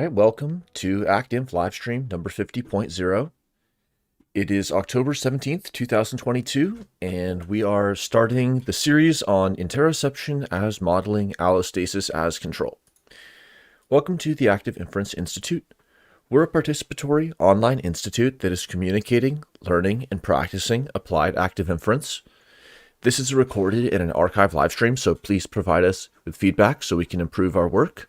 right, welcome to ActInf Livestream number 50.0. It is October 17th, 2022, and we are starting the series on interoception as modeling, allostasis as control. Welcome to the Active Inference Institute. We're a participatory online institute that is communicating, learning, and practicing applied active inference. This is recorded in an archive livestream, so please provide us with feedback so we can improve our work.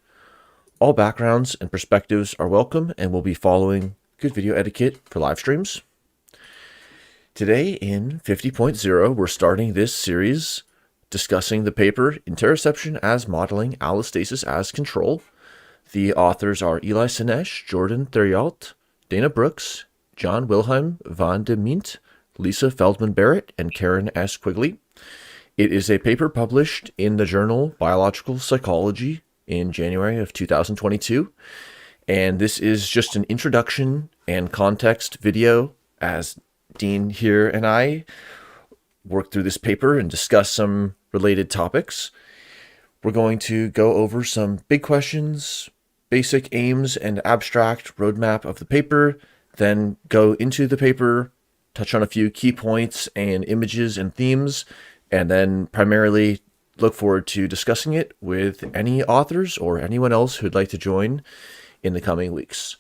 All backgrounds and perspectives are welcome, and we'll be following good video etiquette for live streams. Today in 50.0, we're starting this series discussing the paper Interoception as Modeling, Allostasis as Control. The authors are Eli Sennesh, Jordan Theriault, Dana Brooks, Jan-Willem van de Meent, Lisa Feldman Barrett, and Karen S. Quigley. It is a paper published in the journal Biological Psychology in January of 2022. And this is just an introduction and context video as Dean here and I work through this paper and discuss some related topics. We're going to go over some big questions, basic aims, and abstract roadmap of the paper, then go into the paper, touch on a few key points and images and themes, and then primarily look forward to discussing it with any authors or anyone else who'd like to join in the coming weeks.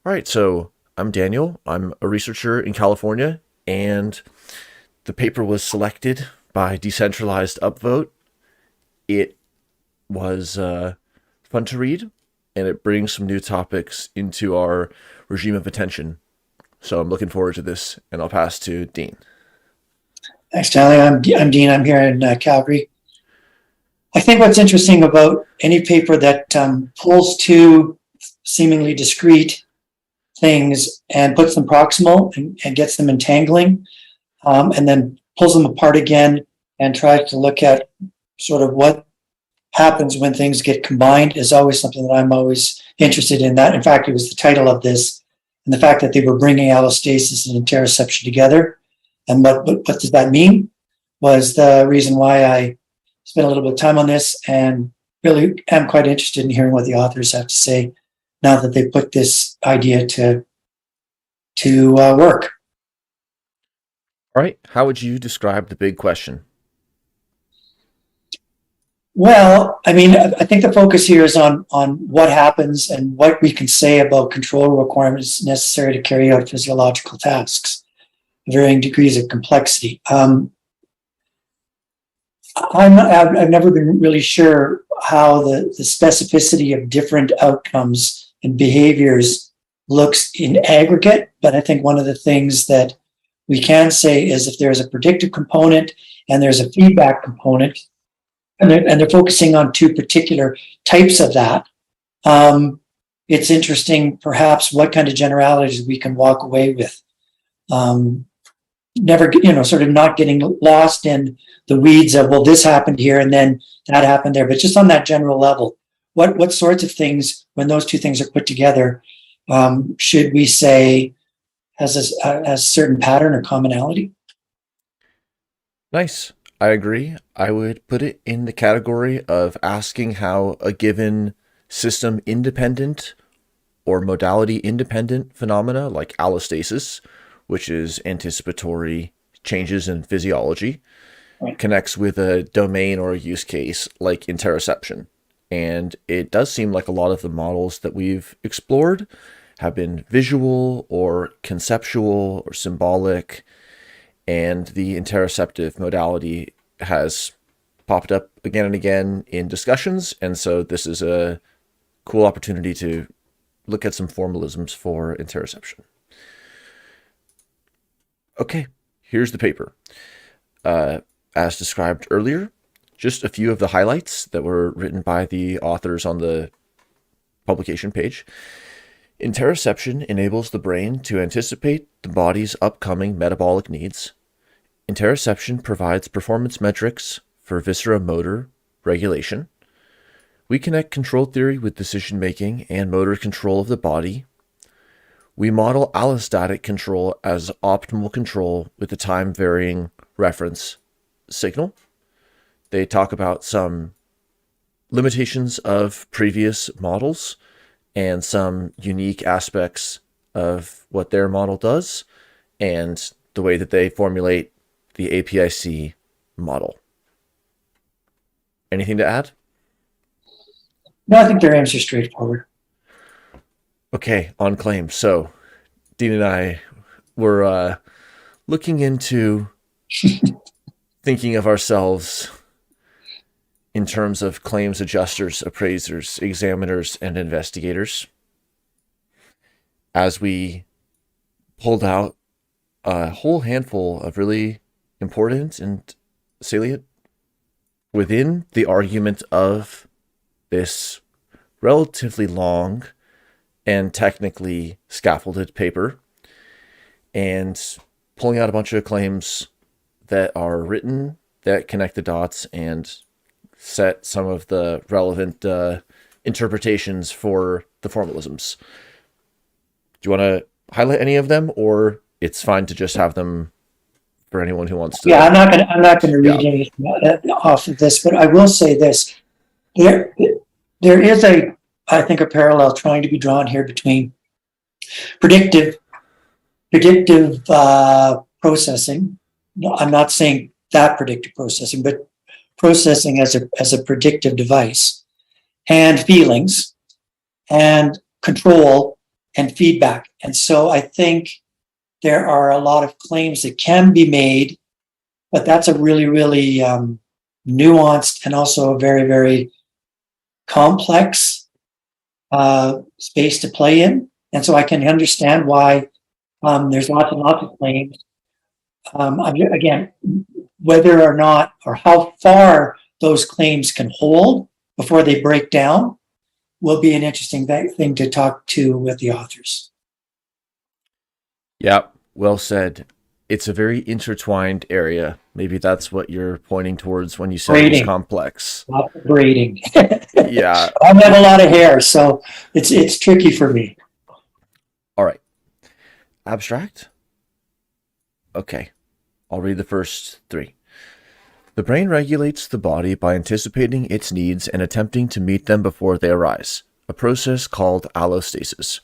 All right, so I'm Daniel. I'm a researcher in California, and the paper was selected by decentralized upvote. It was fun to read, and it brings some new topics into our regime of attention. So I'm looking forward to this, and I'll pass to Dean. Thanks, Charlie. I'm Dean. I'm here in Calgary. I think what's interesting about any paper that pulls two seemingly discrete things and puts them proximal and gets them entangling, and then pulls them apart again and tries to look at sort of what happens when things get combined is always something that I'm always interested in. That, in fact, it was the title of this, and the fact that they were bringing allostasis and interoception together. And what does that mean was the reason why I spent a little bit of time on this, and really am quite interested in hearing what the authors have to say now that they put this idea to work. All right, how would you describe the big question? Well, I mean, I think the focus here is on what happens and what we can say about control requirements necessary to carry out physiological tasks, varying degrees of complexity. I've never been really sure how the specificity of different outcomes and behaviors looks in aggregate, but I think one of the things that we can say is if there's a predictive component and there's a feedback component, and they're focusing on two particular types of that, it's interesting perhaps what kind of generalities we can walk away with. Never, sort of not getting lost in the weeds of, well, this happened here and then that happened there, but just on that general level, what sorts of things, when those two things are put together, should we say has a certain pattern or commonality? Nice. I agree. I would put it in the category of asking how a given system independent or modality independent phenomena like allostasis, which is anticipatory changes in physiology, connects with a domain or a use case like interoception. And it does seem like a lot of the models that we've explored have been visual or conceptual or symbolic, and the interoceptive modality has popped up again and again in discussions. And so this is a cool opportunity to look at some formalisms for interoception. Okay, here's the paper. As described earlier, just a few of the highlights that were written by the authors on the publication page. Interoception enables the brain to anticipate the body's upcoming metabolic needs. Interoception provides performance metrics for visceromotor regulation. We connect control theory with decision-making and motor control of the body. We model allostatic control as optimal control with a time-varying reference signal. They talk about some limitations of previous models and some unique aspects of what their model does and the way that they formulate the APIC model. Anything to add? No, I think their aims are straightforward. Okay, on claims. So Dean and I were looking into thinking of ourselves in terms of claims adjusters, appraisers, examiners, and investigators, as we pulled out a whole handful of really important and salient within the argument of this relatively long and technically scaffolded paper, and pulling out a bunch of claims that are written that connect the dots and set some of the relevant interpretations for the formalisms. Do you want to highlight any of them, or it's fine to just have them for anyone who wants to? Yeah, I'm not gonna read anything off of this, but I will say this. There is I think a parallel trying to be drawn here between predictive processing. No, I'm not saying that predictive processing, but processing as a predictive device, and feelings, and control, and feedback. And so I think there are a lot of claims that can be made, but that's a really, really nuanced and also a very, very complex space to play in. And so I can understand why there's lots and lots of claims. Again, whether or not or how far those claims can hold before they break down will be an interesting thing to talk to with the authors. Yeah, well said. It's a very intertwined area. Maybe that's what you're pointing towards when you say it's complex. Lots of braiding. Yeah. I have a lot of hair, so it's tricky for me. All right. Abstract? Okay. I'll read the first three. The brain regulates the body by anticipating its needs and attempting to meet them before they arise, a process called allostasis.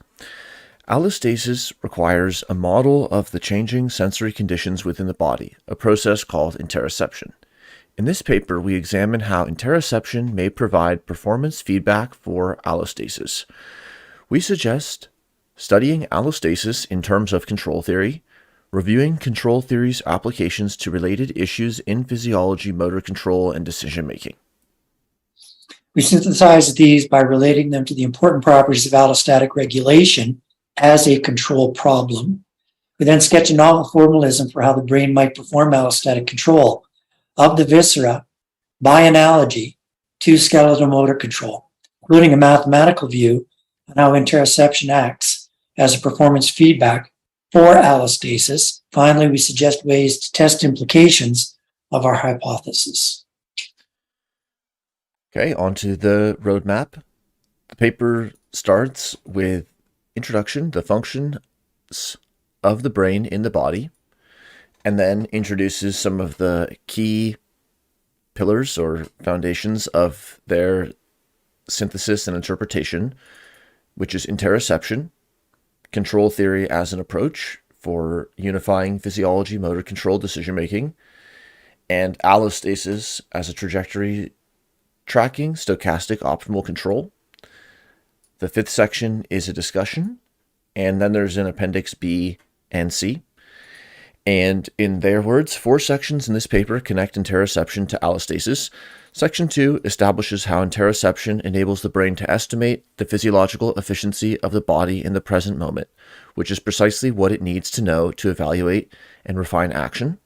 Allostasis requires a model of the changing sensory conditions within the body, a process called interoception. In this paper, we examine how interoception may provide performance feedback for allostasis. We suggest studying allostasis in terms of control theory, reviewing control theory's applications to related issues in physiology, motor control, and decision-making. We synthesize these by relating them to the important properties of allostatic regulation as a control problem. We then sketch a novel formalism for how the brain might perform allostatic control of the viscera by analogy to skeletal motor control, including a mathematical view on how interoception acts as a performance feedback for allostasis. Finally, we suggest ways to test implications of our hypothesis. Okay, on to the roadmap. The paper starts with introduction, the functions of the brain in the body, and then introduces some of the key pillars or foundations of their synthesis and interpretation, which is interoception, control theory as an approach for unifying physiology, motor control, decision-making, and allostasis as a trajectory tracking stochastic optimal control. The fifth section is a discussion, and then there's an appendix B and C. And in their words, 4 sections in this paper connect interoception to allostasis. Section 2 establishes how interoception enables the brain to estimate the physiological efficiency of the body in the present moment, which is precisely what it needs to know to evaluate and refine action.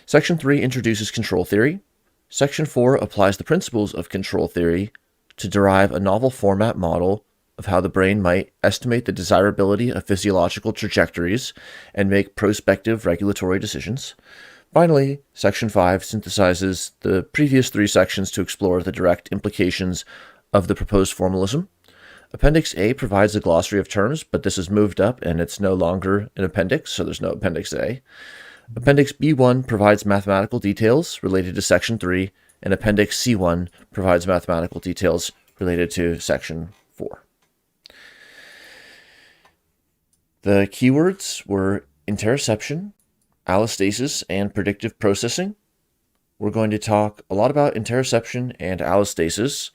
Section 3 introduces control theory. Section 4 applies the principles of control theory to derive a novel format model of how the brain might estimate the desirability of physiological trajectories and make prospective regulatory decisions. Finally, Section 5 synthesizes the previous 3 sections to explore the direct implications of the proposed formalism. Appendix A provides a glossary of terms, but this is moved up and it's no longer an appendix, so there's no Appendix A. Appendix B1 provides mathematical details related to Section 3, and Appendix C1 provides mathematical details related to Section 4. The keywords were interoception, allostasis, and predictive processing. We're going to talk a lot about interoception and allostasis,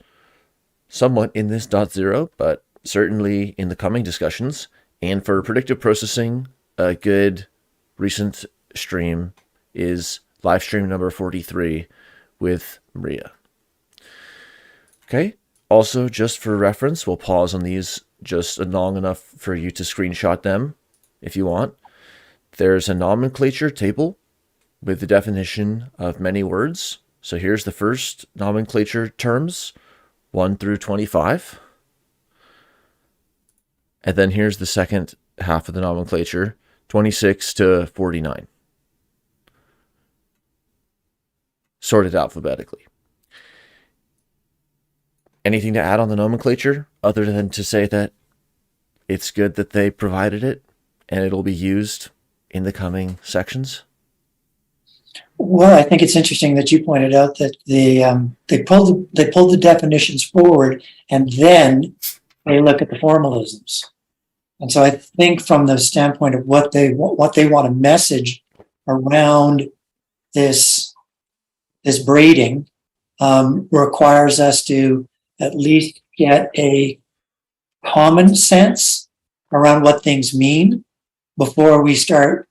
somewhat in this .0, but certainly in the coming discussions. And for predictive processing, a good recent stream is live stream number 43 with Maria. Okay. Also, just for reference, we'll pause on these just long enough for you to screenshot them if you want. There's a nomenclature table with the definition of many words. So here's the first nomenclature terms, 1 through 25. And then here's the second half of the nomenclature, 26 to 49. Sorted alphabetically. Anything to add on the nomenclature other than to say that it's good that they provided it and it'll be used in the coming sections? Well, I think it's interesting that you pointed out that they pulled the definitions forward and then they look at the formalisms. And so I think from the standpoint of what they want to message around this braiding requires us to at least get a common sense around what things mean before we start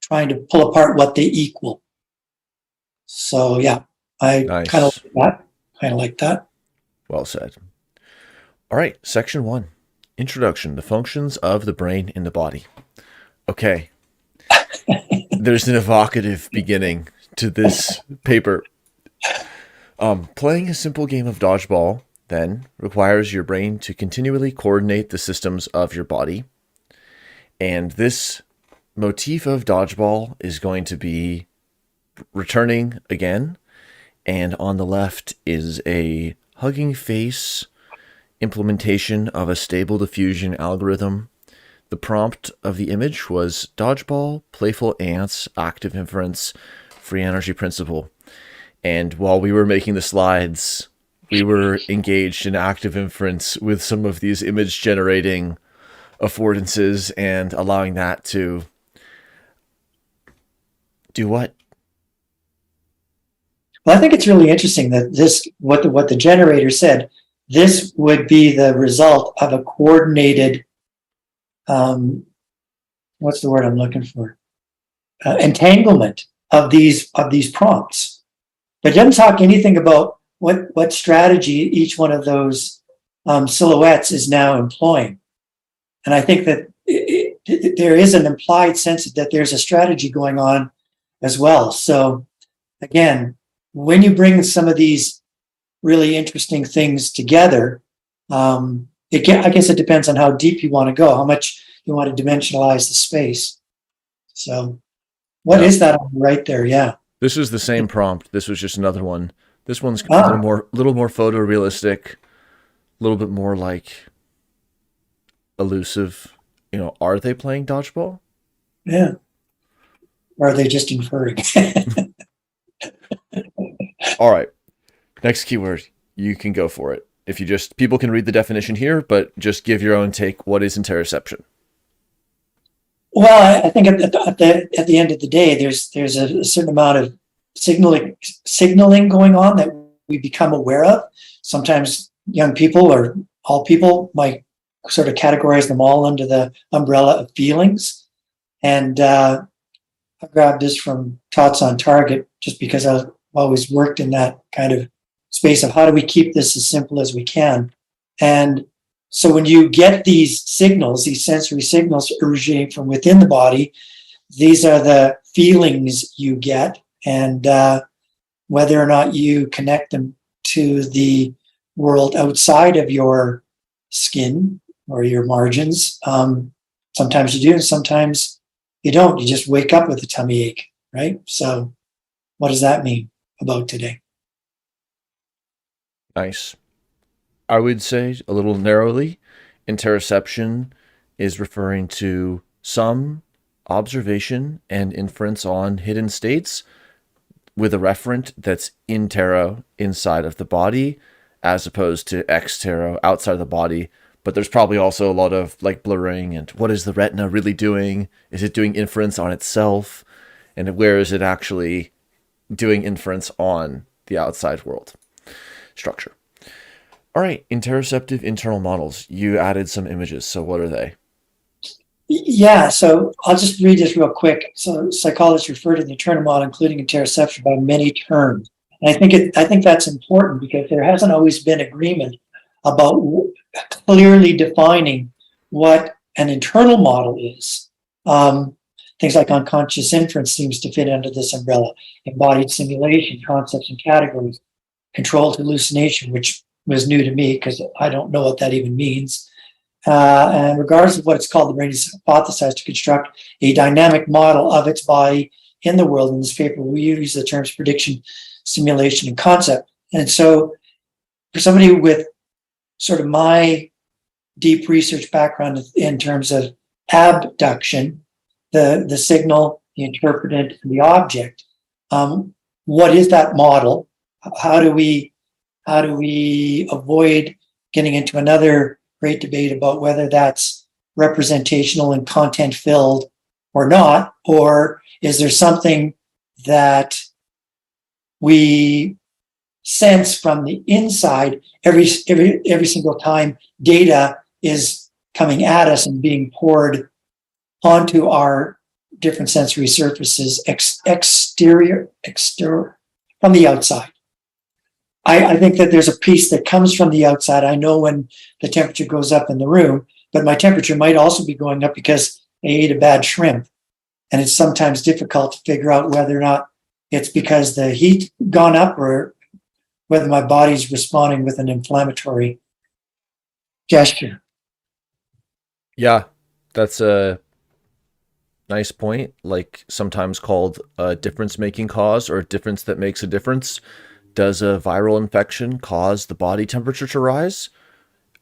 trying to pull apart what they equal. So yeah, I Nice. kind of like that. Well said. All right, section 1. Introduction, the functions of the brain in the body. Okay. There's an evocative beginning to this paper. Playing a simple game of dodgeball, then, requires your brain to continually coordinate the systems of your body. And this motif of dodgeball is going to be returning again. And on the left is a hugging face implementation of a stable diffusion algorithm. The prompt of the image was dodgeball, playful ants, active inference, free energy principle. And while we were making the slides, we were engaged in active inference with some of these image generating affordances and allowing that to do what? Well, I think it's really interesting that this, what the generator said, this would be the result of a coordinated, what's the word I'm looking for? Entanglement of these prompts. But it doesn't talk anything about what strategy each one of those silhouettes is now employing. And I think that there is an implied sense that there's a strategy going on as well. So again, when you bring some of these really interesting things together, I guess it depends on how deep you want to go, how much you want to dimensionalize the space. So what is that on the right there? Yeah. This is the same prompt. This was just another one. This one's a little more photorealistic, a little bit more like elusive. You know, are they playing dodgeball? Yeah. Or are they just inferring? All right. Next keyword. You can go for it. If you just, people can read the definition here, but just give your own take. What is interoception? Well, I think at the end of the day, there's a certain amount of signaling going on that we become aware of. Sometimes young people or all people might sort of categorize them all under the umbrella of feelings. And I grabbed this from Thoughts on Target just because I've always worked in that kind of space of how do we keep this as simple as we can. And so when you get these signals, these sensory signals originating from within the body, these are the feelings you get. And whether or not you connect them to the world outside of your skin or your margins, sometimes you do, and sometimes you don't. You just wake up with a tummy ache, right? So what does that mean about today? Nice. I would say a little narrowly, interoception is referring to some observation and inference on hidden states with a referent that's intero, inside of the body, as opposed to extero, outside of the body, But there's probably also a lot of like blurring and what is the retina really doing? Is it doing inference on itself? And where is it actually doing inference on the outside world structure? All right, interoceptive internal models. You added some images. So what are they? Yeah, so I'll just read this real quick. So psychologists refer to the internal model, including interoception, by many terms. And I think that's important because there hasn't always been agreement about clearly defining what an internal model is. Things like unconscious inference seems to fit under this umbrella. Embodied simulation, concepts and categories, controlled hallucination, which was new to me because I don't know what that even means. And regardless of what it's called, the brain is hypothesized to construct a dynamic model of its body in the world. In this paper, we use the terms prediction, simulation, and concept. And so for somebody with sort of my deep research background in terms of abduction, the signal, the interpretant, and the object, what is that model? How do we avoid getting into another great debate about whether that's representational and content filled or not, or is there something that we sense from the inside every single time data is coming at us and being poured onto our different sensory surfaces exterior from the outside. I think that there's a piece that comes from the outside. I know when the temperature goes up in the room, but my temperature might also be going up because I ate a bad shrimp. And it's sometimes difficult to figure out whether or not it's because the heat gone up or whether my body's responding with an inflammatory gesture. Yeah, that's a nice point. Like sometimes called a difference-making cause or a difference that makes a difference. Does a viral infection cause the body temperature to rise?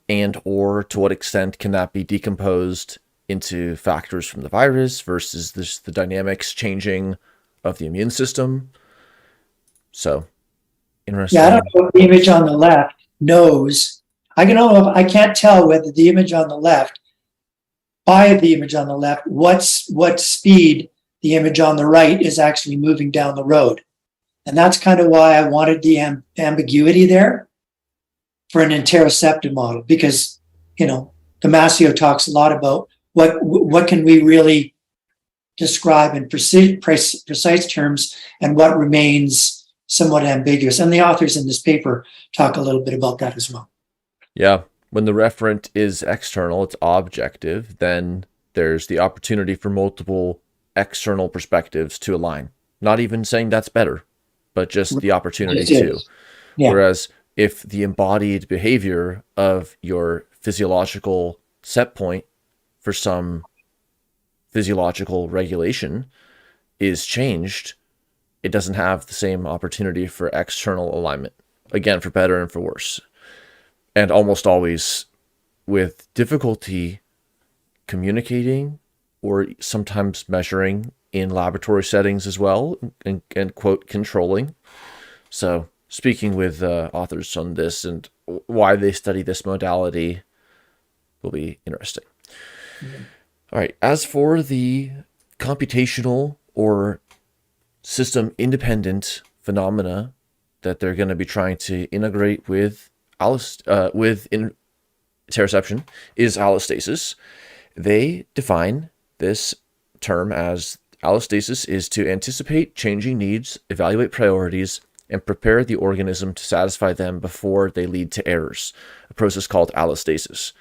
And or to what extent can that be decomposed into factors from the virus versus the dynamics changing of the immune system? So, interesting. Yeah, I don't know if the image on the left knows. I can't tell whether the image on the left, by the image on the left, what speed the image on the right is actually moving down the road. And that's kind of why I wanted the ambiguity there for an interoceptive model, because, Damasio talks a lot about what can we really describe in precise terms and what remains somewhat ambiguous. And the authors in this paper talk a little bit about that as well. Yeah. When the referent is external, it's objective, then there's the opportunity for multiple external perspectives to align. Not even saying that's better, but just the opportunity to. Yeah. Whereas if the embodied behavior of your physiological set point for some physiological regulation is changed, it doesn't have the same opportunity for external alignment. Again, for better and for worse. And almost always with difficulty communicating or sometimes measuring in laboratory settings as well, and quote, controlling. So speaking with authors on this and why they study this modality will be interesting. Mm-hmm. All right. As for the computational or system independent phenomena that they're going to be trying to integrate with interoception is allostasis. They define this term as allostasis is to anticipate changing needs, evaluate priorities, and prepare the organism to satisfy them before they lead to errors, a process called allostasis.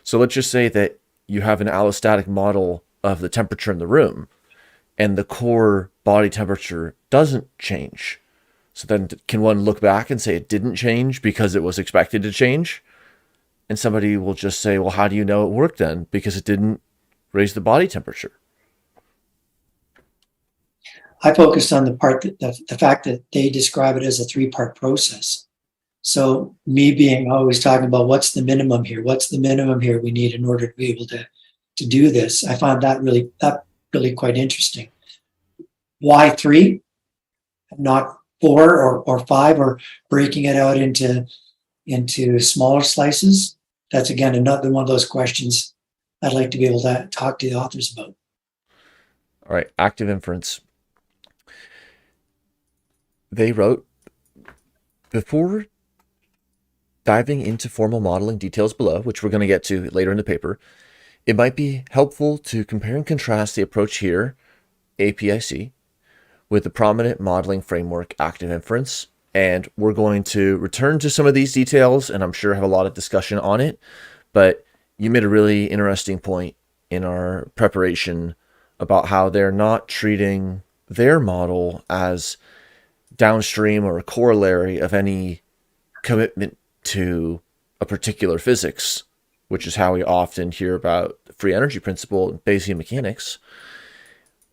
So let's just say that you have an allostatic model of the temperature in the room, and the core body temperature doesn't change. So then can one look back and say it didn't change because it was expected to change? And somebody will just say, well, how do you know it worked then? Because it didn't raise the body temperature. I focused on the fact that they describe it as a 3-part process. So me being always talking about what's the minimum here? What's the minimum here we need in order to be able to do this? I found that really quite interesting. Why 3, not 4 or 5, or breaking it out into smaller slices? that's again another one of those questions I'd like to be able to talk to the authors about. All right, active inference. They wrote, before diving into formal modeling details below, which we're going to get to later in the paper, it might be helpful to compare and contrast the approach here, APIC, with the prominent modeling framework, active inference. And we're going to return to some of these details, and I'm sure have a lot of discussion on it. But you made a really interesting point in our preparation about how they're not treating their model as downstream or a corollary of any commitment to a particular physics, which is how we often hear about the free energy principle and Bayesian mechanics,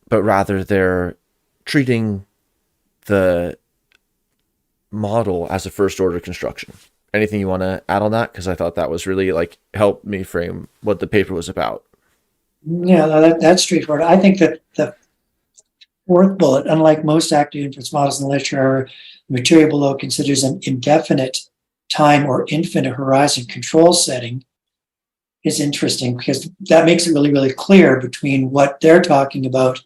but rather they're treating the model as a first order construction. Anything you want to add on that? Because I thought that was really helped me frame what the paper was about. Yeah, that's straightforward. I think that the fourth bullet, unlike most active inference models in the literature, the material below considers an indefinite time or infinite horizon control setting, is interesting because that makes it really, really clear between what they're talking about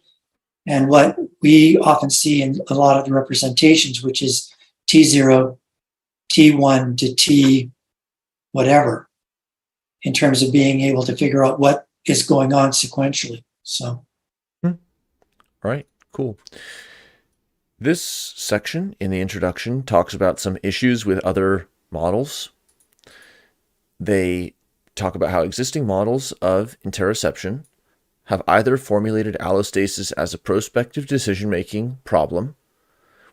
and what we often see in a lot of the representations, which is T0, T1 to T whatever, in terms of being able to figure out what is going on sequentially. So, All right, cool. This section in the introduction talks about some issues with other models. They talk about how existing models of interoception have either formulated allostasis as a prospective decision-making problem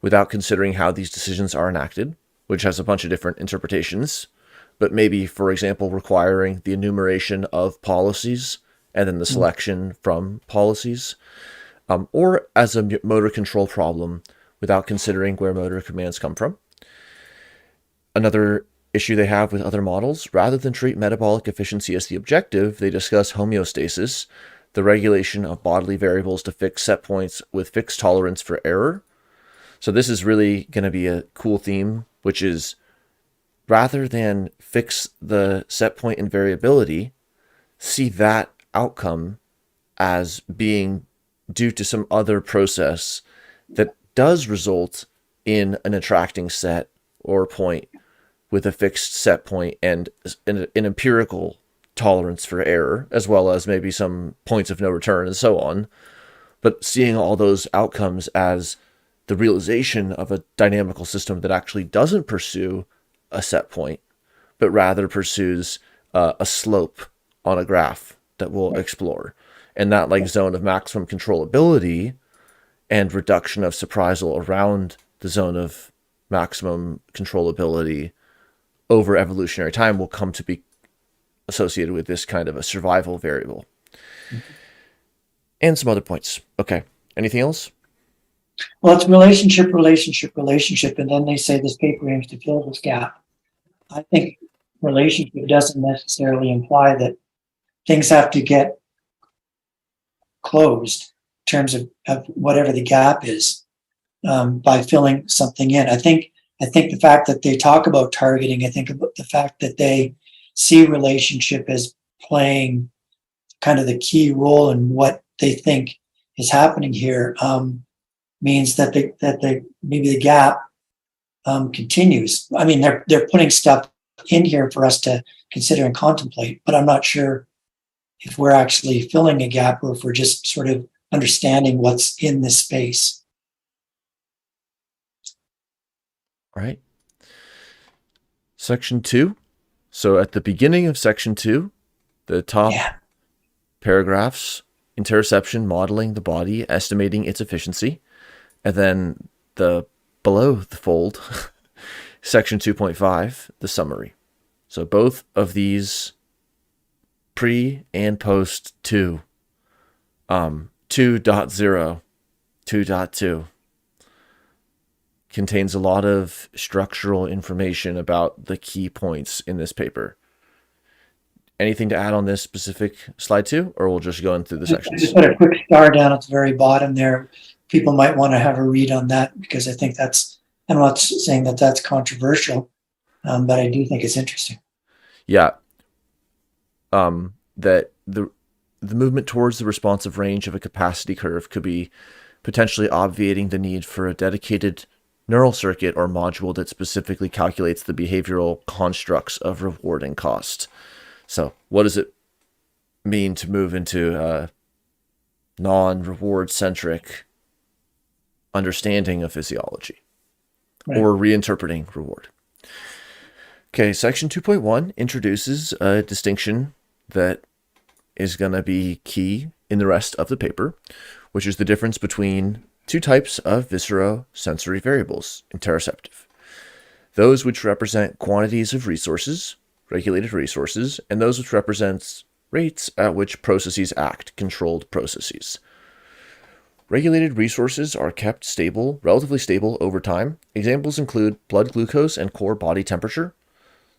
without considering how these decisions are enacted, which has a bunch of different interpretations, but maybe, for example, requiring the enumeration of policies and then the selection from policies, or as a motor control problem without considering where motor commands come from. Another issue they have with other models, rather than treat metabolic efficiency as the objective, they discuss homeostasis, the regulation of bodily variables to fixed set points with fixed tolerance for error. So this is really going to be a cool theme, which is rather than fix the set point in variability, see that outcome as being due to some other process that does result in an attracting set or point with a fixed set point and an empirical tolerance for error, as well as maybe some points of no return and so on. But seeing all those outcomes as the realization of a dynamical system that actually doesn't pursue a set point, but rather pursues a slope on a graph that we'll explore. And that zone of maximum controllability and reduction of surprisal around the zone of maximum controllability over evolutionary time will come to be associated with this kind of a survival variable. And some other points. Okay. Anything else? well, it's relationship, and then they say this paper aims to fill this gap. I think relationship doesn't necessarily imply that things have to get closed in terms of whatever the gap is, by filling something in. I think the fact that they talk about targeting, I think about the fact that they see relationship as playing kind of the key role in what they think is happening here, means that maybe the gap continues. I mean, they're putting stuff in here for us to consider and contemplate, but I'm not sure if we're actually filling a gap or if we're just sort of understanding what's in this space. All right. Section 2. So at the beginning of section 2, the top paragraphs, interoception, modeling the body, estimating its efficiency. And then the below the fold, section 2.5, the summary. So both of these pre and post 2, 2.0, 2.2 contains a lot of structural information about the key points in this paper. Anything to add on this specific slide 2, or we'll just go in through the sections? Just put a quick star down at the very bottom there. People might want to have a read on that because I think I'm not saying that that's controversial, but I do think it's interesting. Yeah. that the movement towards the responsive range of a capacity curve could be potentially obviating the need for a dedicated neural circuit or module that specifically calculates the behavioral constructs of reward and cost. So what does it mean to move into a non-reward centric understanding of physiology, Right. or reinterpreting reward? Okay, section 2.1 introduces a distinction that is going to be key in the rest of the paper, which is the difference between two types of viscerosensory variables, interoceptive. Those which represent quantities of resources, regulated resources, and those which represent rates at which processes act, controlled processes. Regulated resources are kept stable, relatively stable over time. Examples include blood glucose and core body temperature.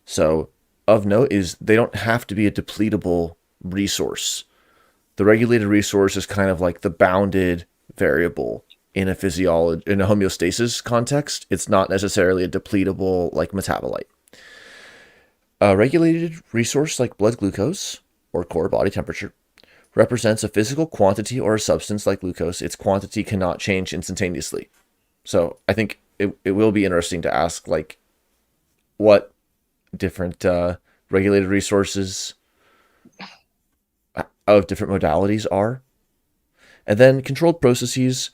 So of note is they don't have to be a depletable resource. The regulated resource is kind of like the bounded variable in a homeostasis context. It's not necessarily a depletable like metabolite. A regulated resource like blood glucose or core body temperature represents a physical quantity or a substance like glucose. Its quantity cannot change instantaneously. So I think it will be interesting to ask like what different regulated resources of different modalities are. And then controlled processes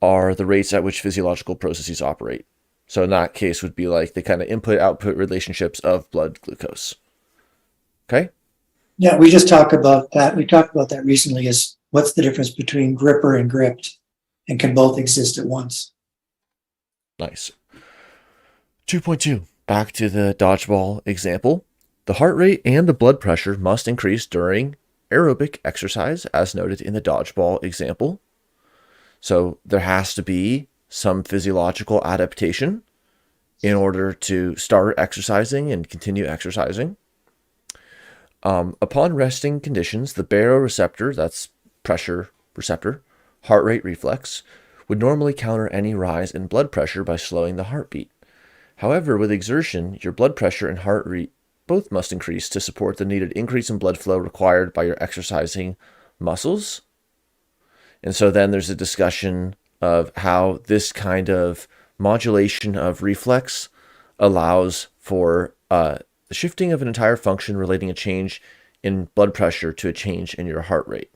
are the rates at which physiological processes operate. So in that case would be like the kind of input-output relationships of blood glucose. Okay? Yeah, we just talked about that. We talked about that recently is what's the difference between gripper and gripped, and can both exist at once. Nice. 2.2, back to the dodgeball example. The heart rate and the blood pressure must increase during aerobic exercise, as noted in the dodgeball example. So there has to be some physiological adaptation in order to start exercising and continue exercising. Upon resting conditions, the baroreceptor, that's pressure receptor, heart rate reflex, would normally counter any rise in blood pressure by slowing the heartbeat. However, with exertion, your blood pressure and heart rate both must increase to support the needed increase in blood flow required by your exercising muscles. And so then there's a discussion of how this kind of modulation of reflex allows for the shifting of an entire function relating a change in blood pressure to a change in your heart rate.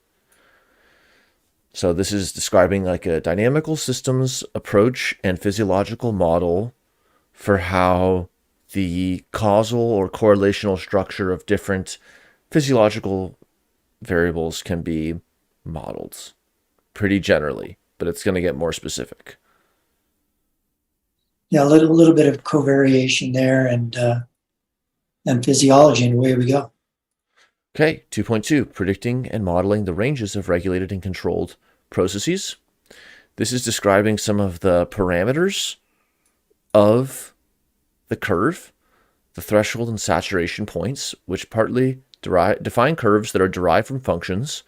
So this is describing like a dynamical systems approach and physiological model for how the causal or correlational structure of different physiological variables can be modeled pretty generally, but it's going to get more specific. Yeah, a little bit of covariation there and physiology, and away we go. Okay, 2.2, predicting and modeling the ranges of regulated and controlled processes. This is describing some of the parameters of the curve, the threshold and saturation points, which partly define curves that are derived from functions,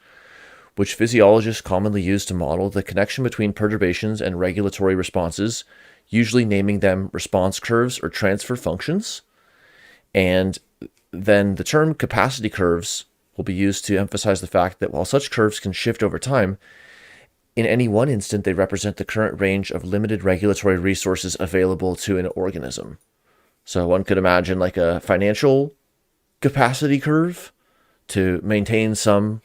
which physiologists commonly use to model the connection between perturbations and regulatory responses, usually naming them response curves or transfer functions. And then the term capacity curves will be used to emphasize the fact that while such curves can shift over time, in any one instant they represent the current range of limited regulatory resources available to an organism. So one could imagine like a financial capacity curve to maintain some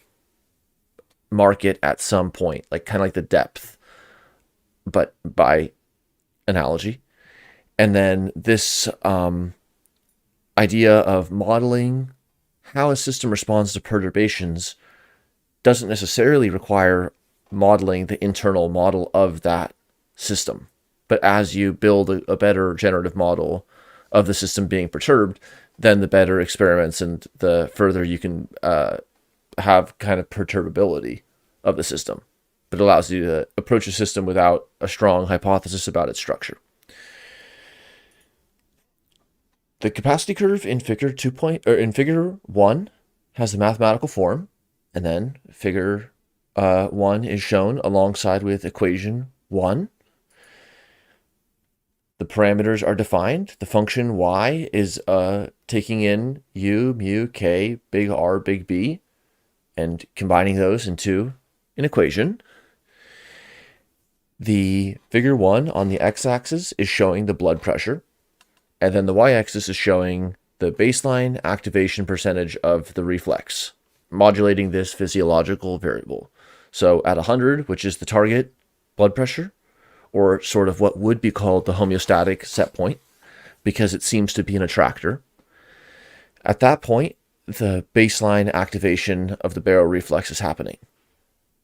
market at some point, like kind of like the depth, but by analogy. And then this idea of modeling how a system responds to perturbations doesn't necessarily require modeling the internal model of that system. But as you build a better generative model of the system being perturbed, then the better experiments and the further you can have kind of perturbability of the system. But it allows you to approach a system without a strong hypothesis about its structure. The capacity curve in figure 1 has the mathematical form, and then figure 1 is shown alongside with equation 1. The parameters are defined. The function y is taking in u, mu, k, big R, big B, and combining those into an equation. The figure 1 on the x-axis is showing the blood pressure, and then the y-axis is showing the baseline activation percentage of the reflex, modulating this physiological variable. So at 100, which is the target blood pressure, or sort of what would be called the homeostatic set point, because it seems to be an attractor. At that point, the baseline activation of the baroreflex is happening.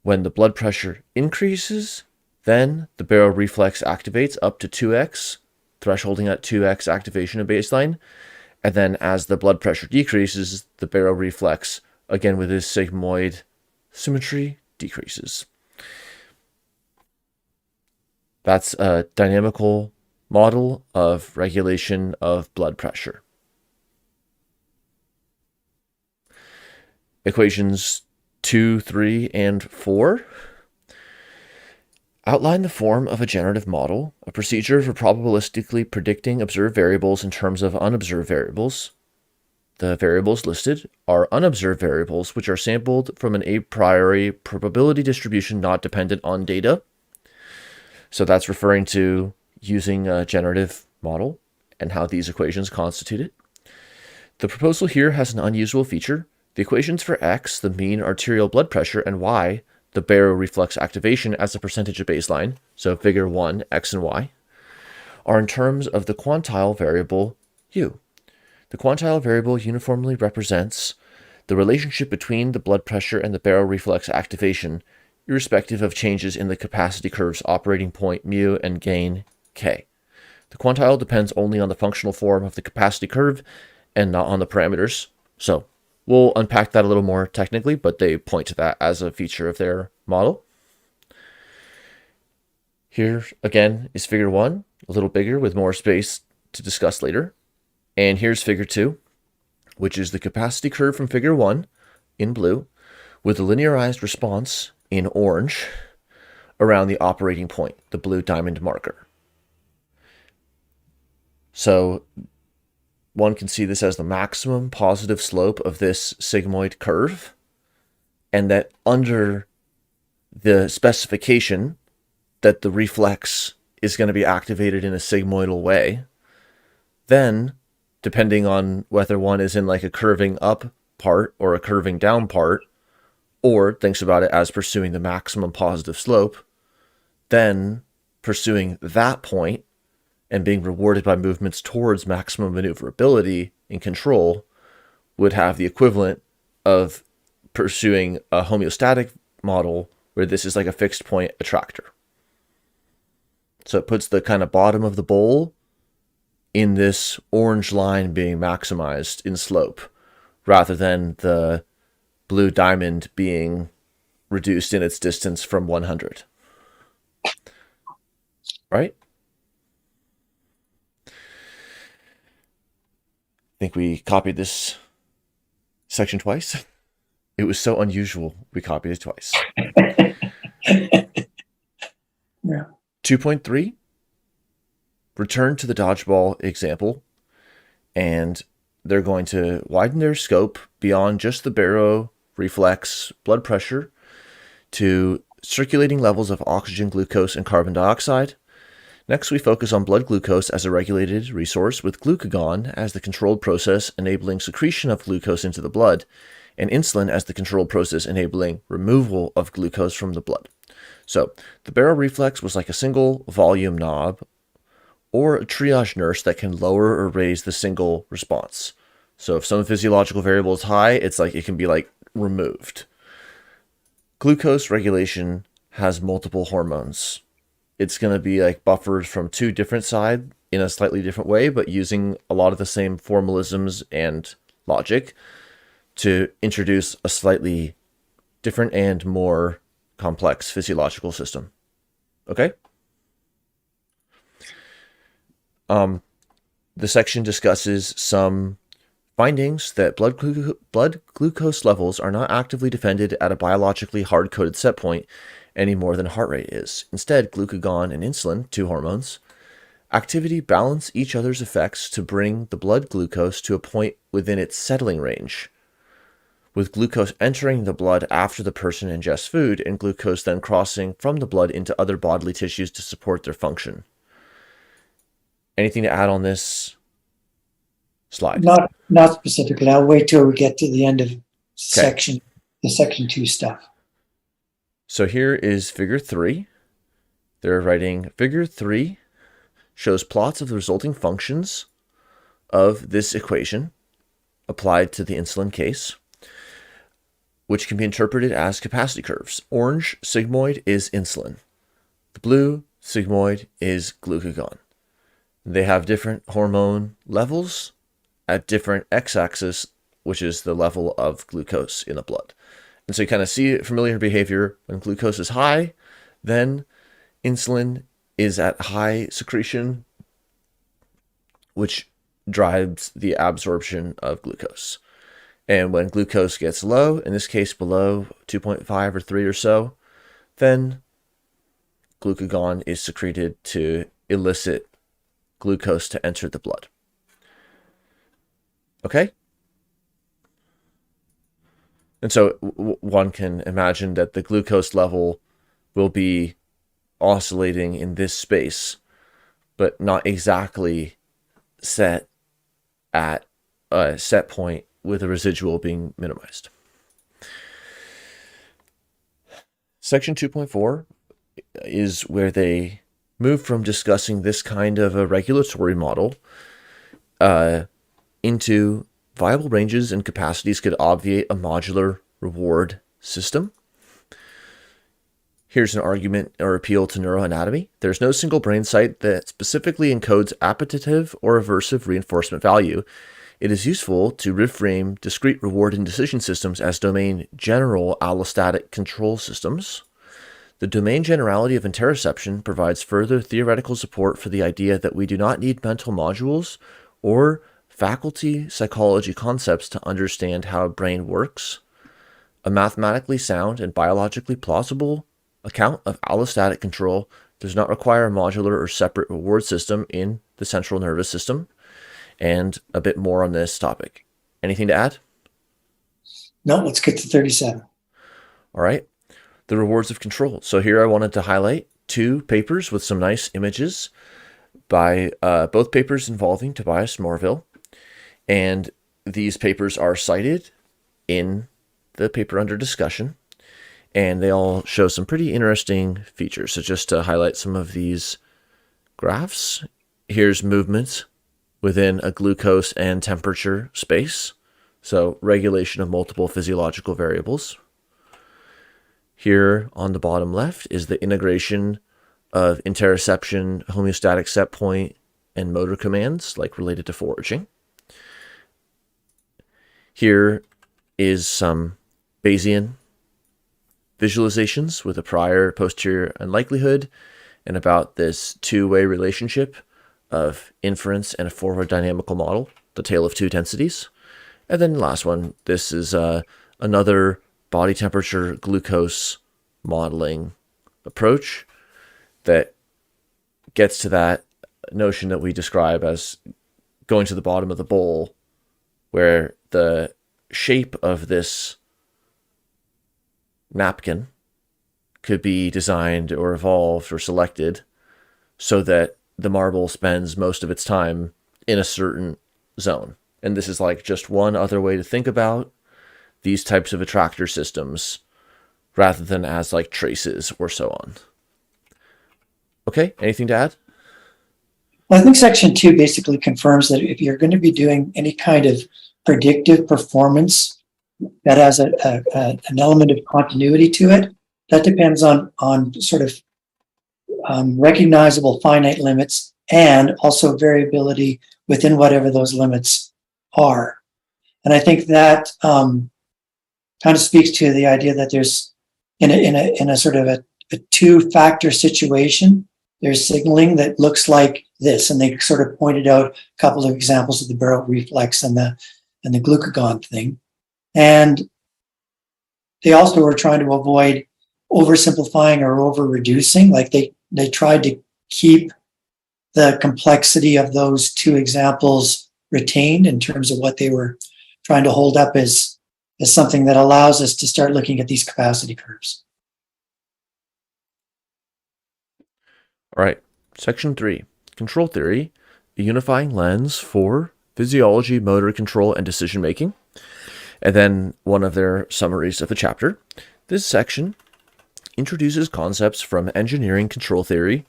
When the blood pressure increases, then the baroreflex activates up to 2x, thresholding at 2x activation of baseline. And then as the blood pressure decreases, the baroreflex, again with this sigmoid symmetry, decreases. That's a dynamical model of regulation of blood pressure. Equations 2, 3, and 4 outline the form of a generative model, a procedure for probabilistically predicting observed variables in terms of unobserved variables. The variables listed are unobserved variables, which are sampled from an a priori probability distribution not dependent on data. So that's referring to using a generative model and how these equations constitute it. The proposal here has an unusual feature. The equations for x, the mean arterial blood pressure, and y, the baroreflex activation as a percentage of baseline, so figure 1, x and y, are in terms of the quantile variable u. The quantile variable uniformly represents the relationship between the blood pressure and the baroreflex activation, irrespective of changes in the capacity curve's operating point mu and gain k. The quantile depends only on the functional form of the capacity curve and not on the parameters. So we'll unpack that a little more technically, but they point to that as a feature of their model. Here again is figure 1, a little bigger with more space to discuss later. And here's figure 2, which is the capacity curve from figure 1 in blue with a linearized response in orange around the operating point, the blue diamond marker. So one can see this as the maximum positive slope of this sigmoid curve, and that under the specification that the reflex is going to be activated in a sigmoidal way, then depending on whether one is in like a curving up part or a curving down part, or thinks about it as pursuing the maximum positive slope, then pursuing that point and being rewarded by movements towards maximum maneuverability and control would have the equivalent of pursuing a homeostatic model where this is like a fixed point attractor. So it puts the kind of bottom of the bowl in this orange line being maximized in slope rather than the blue diamond being reduced in its distance from 100. Right? I think we copied this section twice. It was so unusual, we copied it twice. Yeah. 2.3, return to the dodgeball example, and they're going to widen their scope beyond just the baroreflex blood pressure to circulating levels of oxygen, glucose, and carbon dioxide. Next, we focus on blood glucose as a regulated resource with glucagon as the controlled process enabling secretion of glucose into the blood, and insulin as the controlled process enabling removal of glucose from the blood. So the baroreflex was like a single volume knob or a triage nurse that can lower or raise the single response. So if some physiological variable is high, it's like it can be like removed. Glucose regulation has multiple hormones. It's going to be like buffered from two different sides in a slightly different way, but using a lot of the same formalisms and logic to introduce a slightly different and more complex physiological system. Okay? The section discusses some findings that blood glucose levels are not actively defended at a biologically hard-coded set point any more than heart rate is. Instead, glucagon and insulin, two hormones, activity balance each other's effects to bring the blood glucose to a point within its settling range, with glucose entering the blood after the person ingests food and glucose then crossing from the blood into other bodily tissues to support their function. Anything to add on this slide? Not specifically. I'll wait till we get to the end of the section 2 stuff. So here is figure 3. They're writing figure 3 shows plots of the resulting functions of this equation applied to the insulin case, which can be interpreted as capacity curves. Orange sigmoid is insulin. The blue sigmoid is glucagon. They have different hormone levels at different x-axis, which is the level of glucose in the blood. And so you kind of see familiar behavior. When glucose is high, then insulin is at high secretion, which drives the absorption of glucose. And when glucose gets low, in this case below 2.5 or 3 or so, then glucagon is secreted to elicit glucose to enter the blood. Okay? And so one can imagine that the glucose level will be oscillating in this space, but not exactly set at a set point with a residual being minimized. Section 2.4 is where they move from discussing this kind of a regulatory model into viable ranges and capacities could obviate a modular reward system. Here's an argument or appeal to neuroanatomy. There's no single brain site that specifically encodes appetitive or aversive reinforcement value. It is useful to reframe discrete reward and decision systems as domain general allostatic control systems. The domain generality of interoception provides further theoretical support for the idea that we do not need mental modules or faculty psychology concepts to understand how a brain works. A mathematically sound and biologically plausible account of allostatic control does not require a modular or separate reward system in the central nervous system. And a bit more on this topic. Anything to add? No, let's get to 37. All right. The rewards of control. So here I wanted to highlight 2 papers with some nice images by both papers involving Tobias Morville. And these papers are cited in the paper under discussion. And they all show some pretty interesting features. So just to highlight some of these graphs, here's movement within a glucose and temperature space. So regulation of multiple physiological variables. Here on the bottom left is the integration of interoception, homeostatic set point, and motor commands, like related to foraging. Here is some Bayesian visualizations with a prior, posterior, and likelihood, and about this two-way relationship of inference and a forward dynamical model, the tale of two densities. And then the last one, this is another body temperature glucose modeling approach that gets to that notion that we describe as going to the bottom of the bowl, where the shape of this napkin could be designed or evolved or selected so that the marble spends most of its time in a certain zone. And this is like just one other way to think about these types of attractor systems rather than as like traces or so on. Okay, anything to add? Well, I think section 2 basically confirms that if you're going to be doing any kind of predictive performance that has an element of continuity to it, that depends on sort of recognizable finite limits and also variability within whatever those limits are. And I think that kind of speaks to the idea that there's in a sort of a two-factor situation, there's signaling that looks like this, and they sort of pointed out a couple of examples of the Barrett reflex and the glucagon thing. And they also were trying to avoid oversimplifying or over-reducing. Like they tried to keep the complexity of those two examples retained in terms of what they were trying to hold up as something that allows us to start looking at these capacity curves. All right, section 3, control theory, a unifying lens for physiology, motor control, and decision making. And then one of their summaries of the chapter. This section introduces concepts from engineering control theory,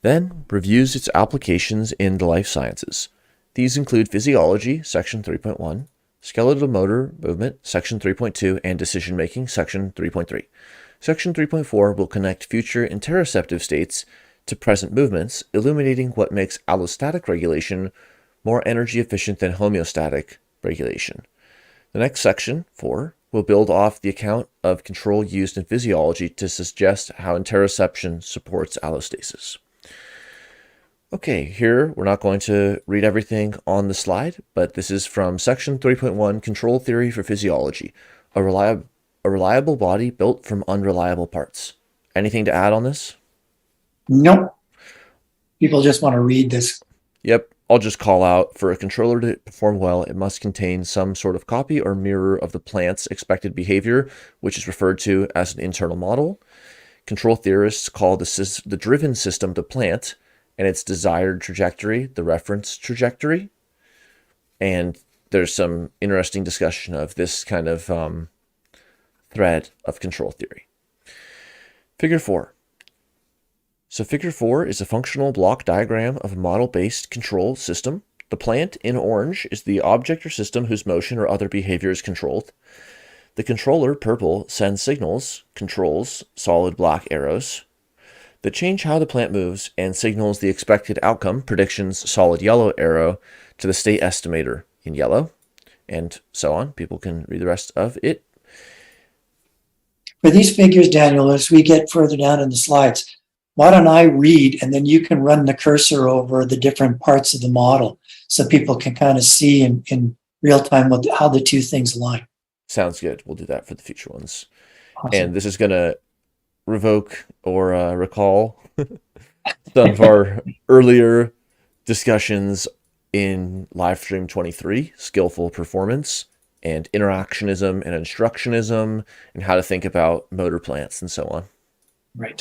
then reviews its applications in the life sciences. These include physiology, section 3.1, skeletal motor movement, section 3.2, and decision making, section 3.3. Section 3.4 will connect future interoceptive states to present movements, illuminating what makes allostatic regulation more energy efficient than homeostatic regulation. The next section, 4, will build off the account of control used in physiology to suggest how interoception supports allostasis. Okay, here we're not going to read everything on the slide, but this is from section 3.1, control theory for physiology, a reliable body built from unreliable parts. Anything to add on this? Nope. People just want to read this. Yep. I'll just call out, for a controller to perform well, it must contain some sort of copy or mirror of the plant's expected behavior, which is referred to as an internal model. Control theorists call the driven system the plant, and its desired trajectory the reference trajectory. And there's some interesting discussion of this kind of thread of control theory. Figure 4. So figure 4 is a functional block diagram of a model-based control system. The plant in orange is the object or system whose motion or other behavior is controlled. The controller, purple, sends signals, controls, solid black arrows, that change how the plant moves and signals the expected outcome, predictions, solid yellow arrow, to the state estimator in yellow, and so on. People can read the rest of it. For these figures, Daniel, as we get further down in the slides, why don't I read and then you can run the cursor over the different parts of the model so people can kind of see in real time how the two things align. Sounds good. We'll do that for the future ones. Awesome. And this is going to revoke or recall some of our earlier discussions in Livestream 23, skillful performance and interactionism and instructionism and how to think about motor plants and so on. Right.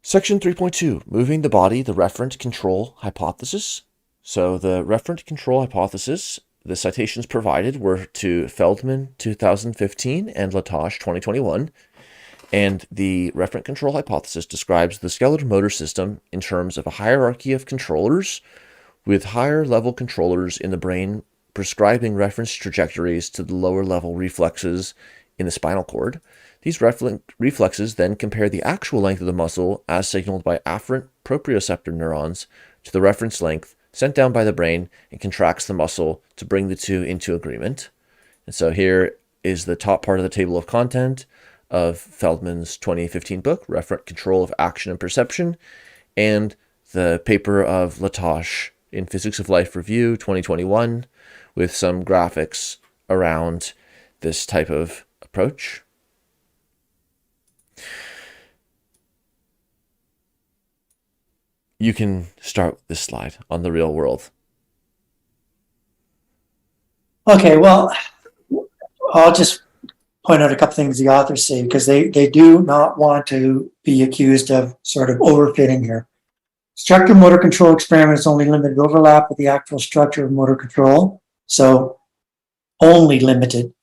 Section 3.2, moving the body, the referent control hypothesis. So the referent control hypothesis, the citations provided were to Feldman 2015 and Latoche 2021. And the referent control hypothesis describes the skeletal motor system in terms of a hierarchy of controllers, with higher level controllers in the brain prescribing reference trajectories to the lower level reflexes in the spinal cord. These reflexes then compare the actual length of the muscle as signaled by afferent proprioceptor neurons to the reference length sent down by the brain and contracts the muscle to bring the two into agreement. And so here is the top part of the table of content of Feldman's 2015 book, Referent Control of Action and Perception, and the paper of Latoche in Physics of Life Review 2021 with some graphics around this type of approach. You can start this slide on the real world. Okay, well, I'll just point out a couple things the authors say because they do not want to be accused of sort of overfitting here. Structure motor control experiments only limited overlap with the actual structure of motor control. So only limited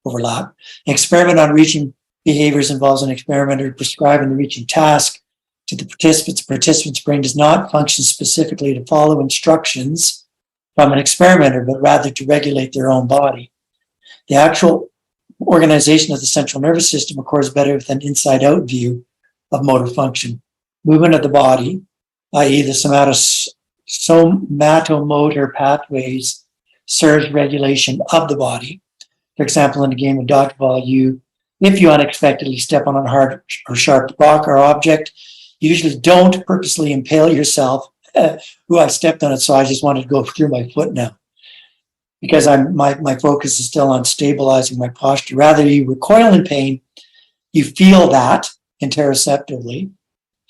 overlap. An experiment on reaching behaviors involves an experimenter prescribing the reaching task to the participants. The participant's brain does not function specifically to follow instructions from an experimenter, but rather to regulate their own body. The actual organization of the central nervous system occurs better with an inside-out view of motor function. Movement of the body, i.e. the somatomotor pathways, serves regulation of the body. For example, in a game of dodgeball, if you unexpectedly step on a hard or sharp rock or object, you usually don't purposely impale yourself. I stepped on it, so I just wanted to go through my foot now. Because my focus is still on stabilizing my posture. Rather, you recoil in pain, you feel that interoceptively,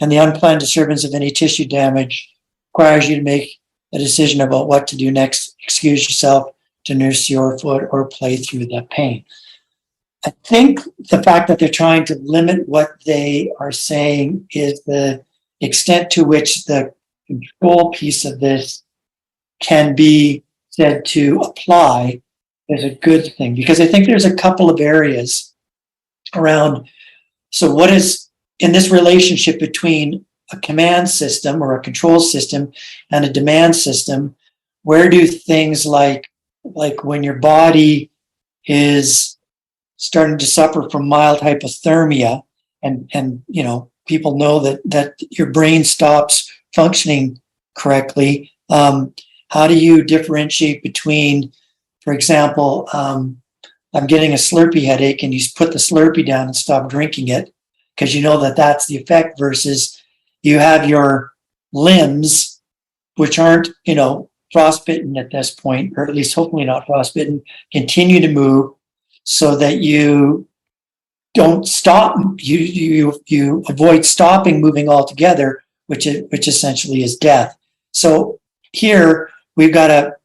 and the unplanned disturbance of any tissue damage requires you to make a decision about what to do next. Excuse yourself to nurse your foot or play through the pain. I think the fact that they're trying to limit what they are saying is the extent to which the control piece of this can be said to apply is a good thing, because I think there's a couple of areas around. So what is in this relationship between a command system or a control system and a demand system, where do things like when your body is starting to suffer from mild hypothermia and you know, people know that your brain stops functioning correctly, how do you differentiate between, for example, I'm getting a Slurpee headache, and you put the Slurpee down and stop drinking it because you know that that's the effect, versus you have your limbs, which aren't, you know, frostbitten at this point, or at least hopefully not frostbitten, continue to move so that you don't stop. You avoid stopping moving altogether, which essentially is death. So here we've got to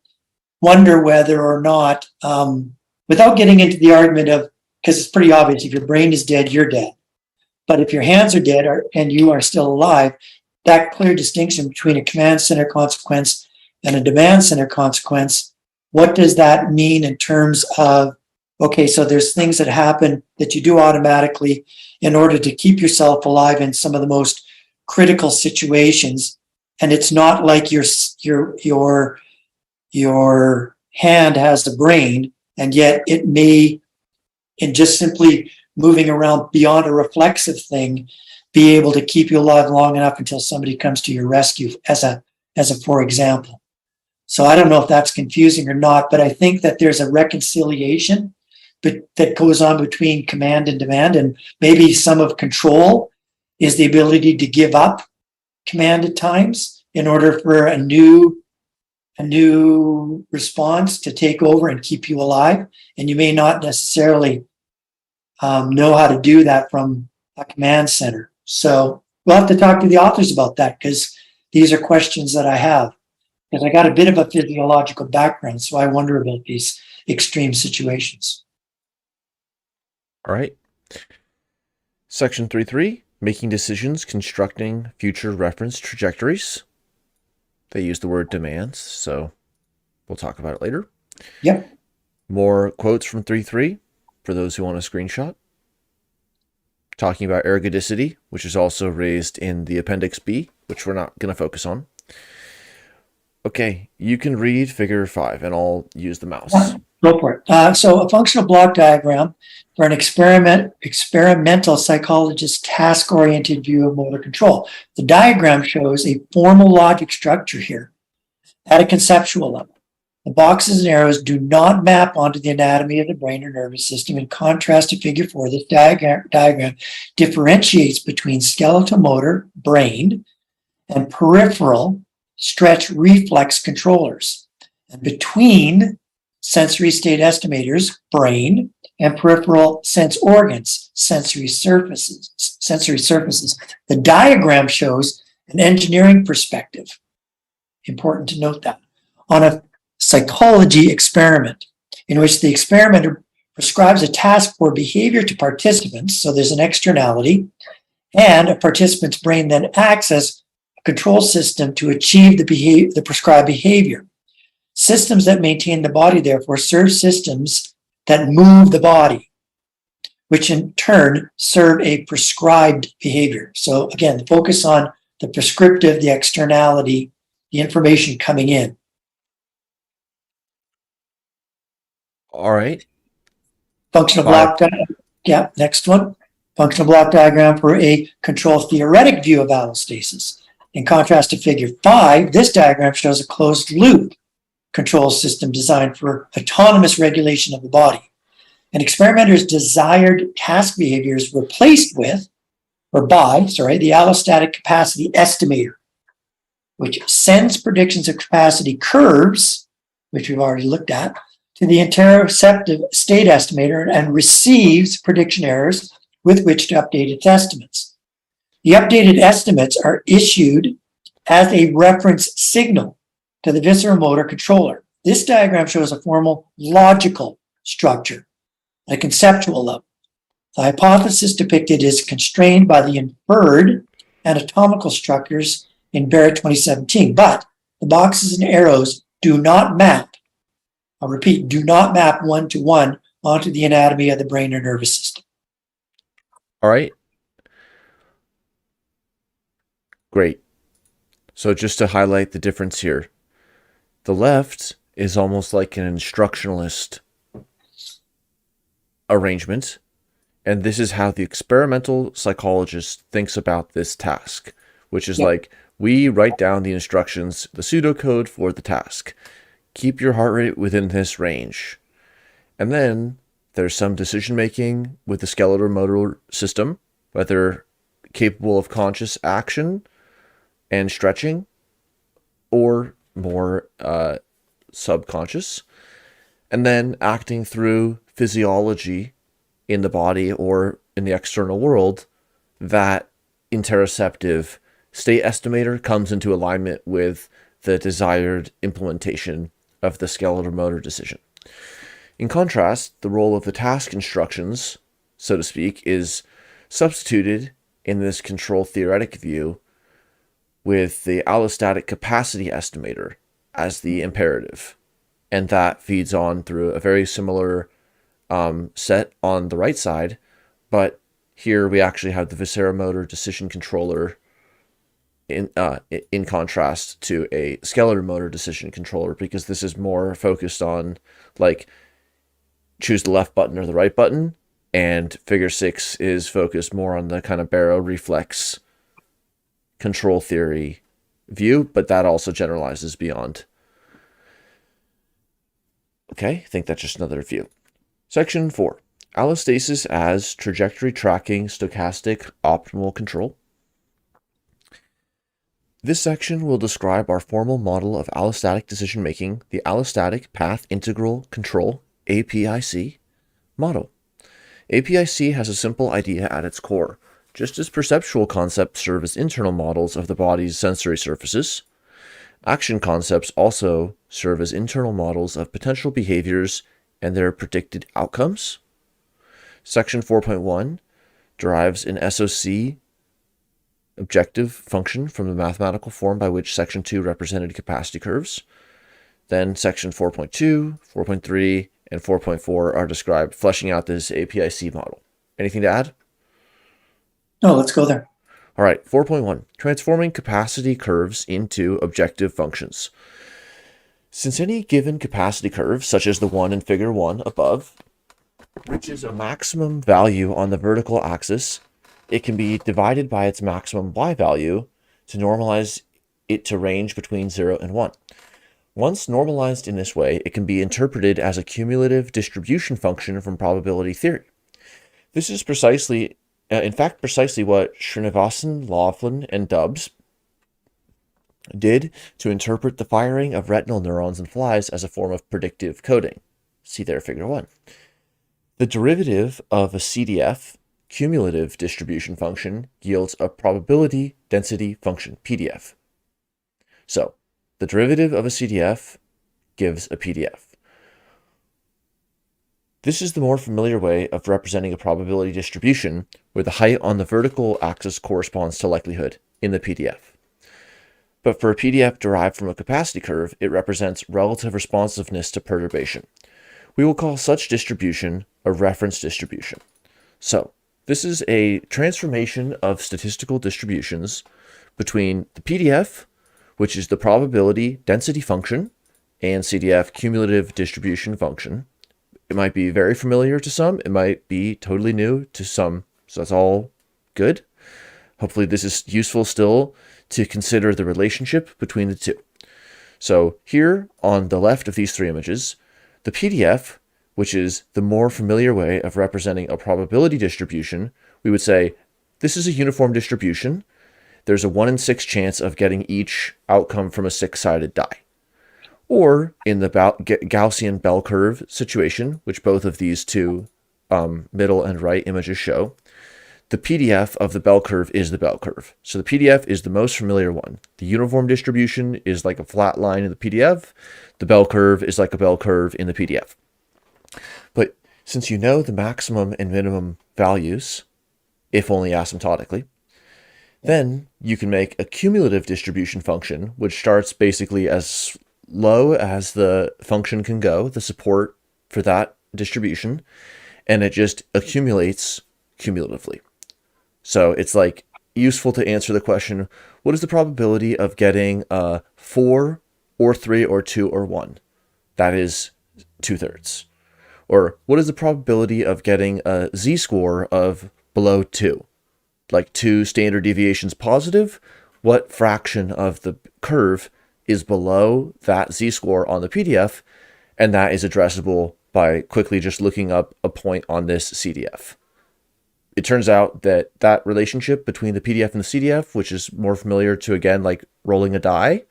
wonder whether or not, without getting into the argument of, because it's pretty obvious, if your brain is dead, you're dead. But if your hands are dead and you are still alive, that clear distinction between a command center consequence and a demand center consequence, what does that mean in terms of, okay, so there's things that happen that you do automatically in order to keep yourself alive in some of the most critical situations. And it's not like your hand has a brain, and yet it may, in just simply moving around beyond a reflexive thing, be able to keep you alive long enough until somebody comes to your rescue, as a for example. So I don't know if that's confusing or not, but I think that there's a reconciliation that goes on between command and demand, and maybe some of control is the ability to give up command at times in order for a new response to take over and keep you alive. And you may not necessarily know how to do that from a command center. So we'll have to talk to the authors about that, because these are questions that I have, because I got a bit of a physiological background, so I wonder about these extreme situations. All right. Section 3.3, making decisions constructing future reference trajectories. They use the word demands, so we'll talk about it later. Yep. More quotes from 3.3 for those who want a screenshot. Talking about ergodicity, which is also raised in the Appendix B, which we're not going to focus on. Okay, you can read figure 5, and I'll use the mouse. Go for it. So a functional block diagram for an experimental psychologist's task-oriented view of motor control. The diagram shows a formal logic structure here at a conceptual level. The boxes and arrows do not map onto the anatomy of the brain or nervous system. In contrast to figure 4, this diagram differentiates between skeletal motor, brain, and peripheral stretch reflex controllers, and between sensory state estimators, brain, and peripheral sense organs, sensory surfaces. The diagram shows an engineering perspective, important to note that, on a psychology experiment in which the experimenter prescribes a task or behavior to participants, so there's an externality, and a participant's brain then acts as a control system to achieve the prescribed behavior. Systems that maintain the body, therefore, serve systems that move the body, which in turn serve a prescribed behavior. So again, the focus on the prescriptive, the externality, the information coming in. All right. Functional block diagram. Yeah, next one. Functional block diagram for a control theoretic view of allostasis. In contrast to figure 5, this diagram shows a closed loop control system designed for autonomous regulation of the body. An experimenter's desired task behavior is replaced with, or by, the allostatic capacity estimator, which sends predictions of capacity curves, which we've already looked at, to the interoceptive state estimator and receives prediction errors with which to update its estimates. The updated estimates are issued as a reference signal to the visceral motor controller. This diagram shows a formal logical structure at a conceptual level. The hypothesis depicted is constrained by the inferred anatomical structures in Barrett 2017, but the boxes and arrows do not map, I'll repeat, do not map one-to-one onto the anatomy of the brain or nervous system. All right. Great. So just to highlight the difference here, the left is almost like an instructionalist arrangement, and this is how the experimental psychologist thinks about this task, which is like, we write down the instructions, the pseudocode for the task. Keep your heart rate within this range. And then there's some decision making with the skeletal motor system, whether capable of conscious action and stretching or more subconscious, and then acting through physiology in the body or in the external world. That interoceptive state estimator comes into alignment with the desired implementation of the skeletal motor decision. In contrast, the role of the task instructions, so to speak, is substituted in this control theoretic view with the allostatic capacity estimator as the imperative. And that feeds on through a very similar set on the right side, but here we actually have the visceral motor decision controller in contrast to a skeletal motor decision controller, because this is more focused on like choose the left button or the right button, and figure 6 is focused more on the kind of baroreflex control theory view, but that also generalizes beyond. Okay, I think that's just another view. Section 4, allostasis as trajectory tracking stochastic optimal control. This section will describe our formal model of allostatic decision-making, the Allostatic Path Integral Control, APIC, model. APIC has a simple idea at its core. Just as perceptual concepts serve as internal models of the body's sensory surfaces, action concepts also serve as internal models of potential behaviors and their predicted outcomes. Section 4.1 derives an SOC objective function from the mathematical form by which Section 2 represented capacity curves. Then Section 4.2, 4.3, and 4.4 are described, fleshing out this APIC model. Anything to add? No, let's go there. All right, 4.1, transforming capacity curves into objective functions. Since any given capacity curve, such as the one in figure 1 above, reaches a maximum value on the vertical axis, it can be divided by its maximum y value to normalize it to range between 0 and 1. Once normalized in this way, it can be interpreted as a cumulative distribution function from probability theory. This is precisely what Srinivasan, Laughlin, and Dubs did to interpret the firing of retinal neurons in flies as a form of predictive coding. See there, figure 1. The derivative of a CDF, cumulative distribution function, yields a probability density function, PDF. So, the derivative of a CDF gives a PDF. This is the more familiar way of representing a probability distribution, where the height on the vertical axis corresponds to likelihood in the PDF. But for a PDF derived from a capacity curve, it represents relative responsiveness to perturbation. We will call such distribution a reference distribution. So, this is a transformation of statistical distributions between the PDF, which is the probability density function, and CDF, cumulative distribution function. It might be very familiar to some, it might be totally new to some, so that's all good. Hopefully this is useful still to consider the relationship between the two. So here on the left of these three images, the PDF, which is the more familiar way of representing a probability distribution, we would say this is a uniform distribution. There's a 1 in 6 chance of getting each outcome from a 6-sided die. Or in the Gaussian bell curve situation, which both of these two middle and right images show, the PDF of the bell curve is the bell curve. So the PDF is the most familiar one. The uniform distribution is like a flat line in the PDF. The bell curve is like a bell curve in the PDF. But since you know the maximum and minimum values, if only asymptotically, then you can make a cumulative distribution function, which starts basically as low as the function can go, the support for that distribution, and it just accumulates cumulatively. So it's like useful to answer the question, what is the probability of getting a 4 or 3 or 2 or 1? That is 2/3. Or what is the probability of getting a z-score of below 2? Like 2 standard deviations positive, what fraction of the curve is below that z-score on the PDF? And that is addressable by quickly just looking up a point on this CDF. It turns out that that relationship between the PDF and the CDF, which is more familiar to, again, like rolling a die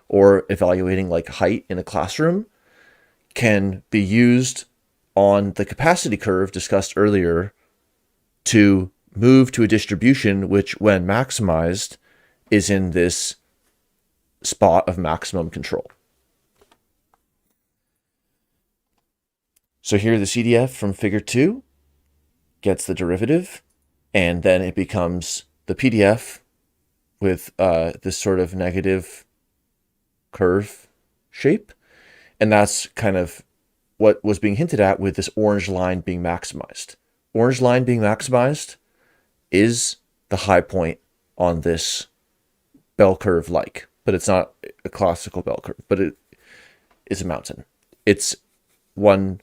or evaluating like height in a classroom, can be used on the capacity curve discussed earlier to move to a distribution which, when maximized, is in this spot of maximum control. So here the CDF from figure 2 gets the derivative, and then it becomes the PDF with this sort of negative curve shape. And that's kind of what was being hinted at with this orange line being maximized. Orange line being maximized is the high point on this bell curve like, but it's not a classical bell curve, but it is a mountain. It's one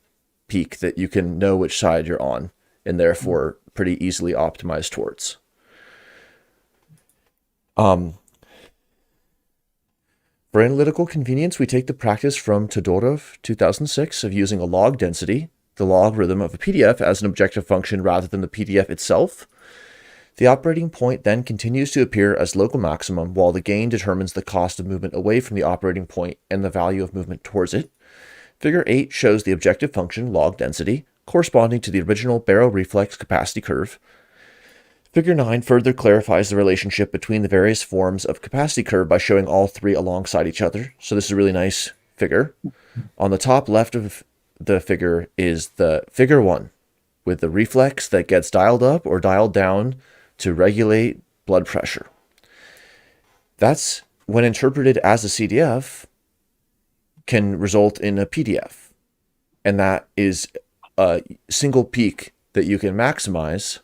peak that you can know which side you're on and therefore pretty easily optimize towards. For analytical convenience, we take the practice from Todorov 2006 of using a log density, the logarithm of a PDF, as an objective function rather than the PDF itself. The operating point then continues to appear as local maximum, while the gain determines the cost of movement away from the operating point and the value of movement towards it. Figure 8 shows the objective function, log density, corresponding to the original barrel reflex capacity curve. Figure 9 further clarifies the relationship between the various forms of capacity curve by showing all three alongside each other. So this is a really nice figure. On the top left of the figure is the figure 1, with the reflex that gets dialed up or dialed down to regulate blood pressure. That's, when interpreted as a CDF, can result in a PDF. And that is a single peak that you can maximize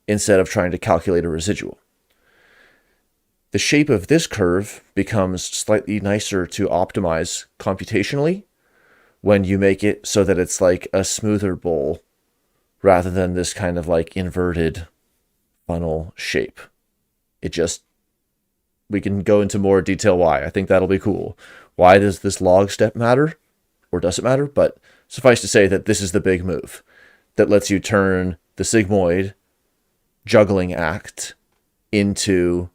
instead of trying to calculate a residual. The shape of this curve becomes slightly nicer to optimize computationally when you make it so that it's like a smoother bowl rather than this kind of like inverted funnel shape. We can go into more detail why. I think that'll be cool. Why does this log step matter? Or does it matter? But suffice to say that this is the big move that lets you turn the sigmoid juggling act into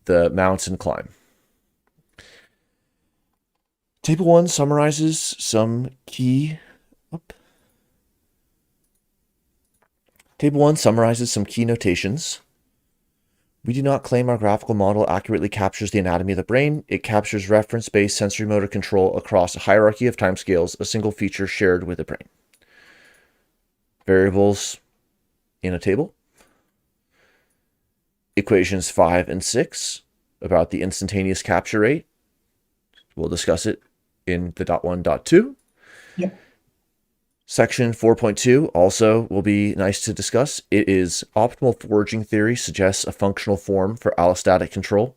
the mountain climb. Table 1 summarizes some key notations. We do not claim our graphical model accurately captures the anatomy of the brain. It captures reference-based sensory motor control across a hierarchy of timescales, a single feature shared with the brain. Variables in a table. Equations 5 and 6 about the instantaneous capture rate. We'll discuss it in the .1.2. Yep. Section 4.2 also will be nice to discuss. It is optimal foraging theory suggests a functional form for allostatic control.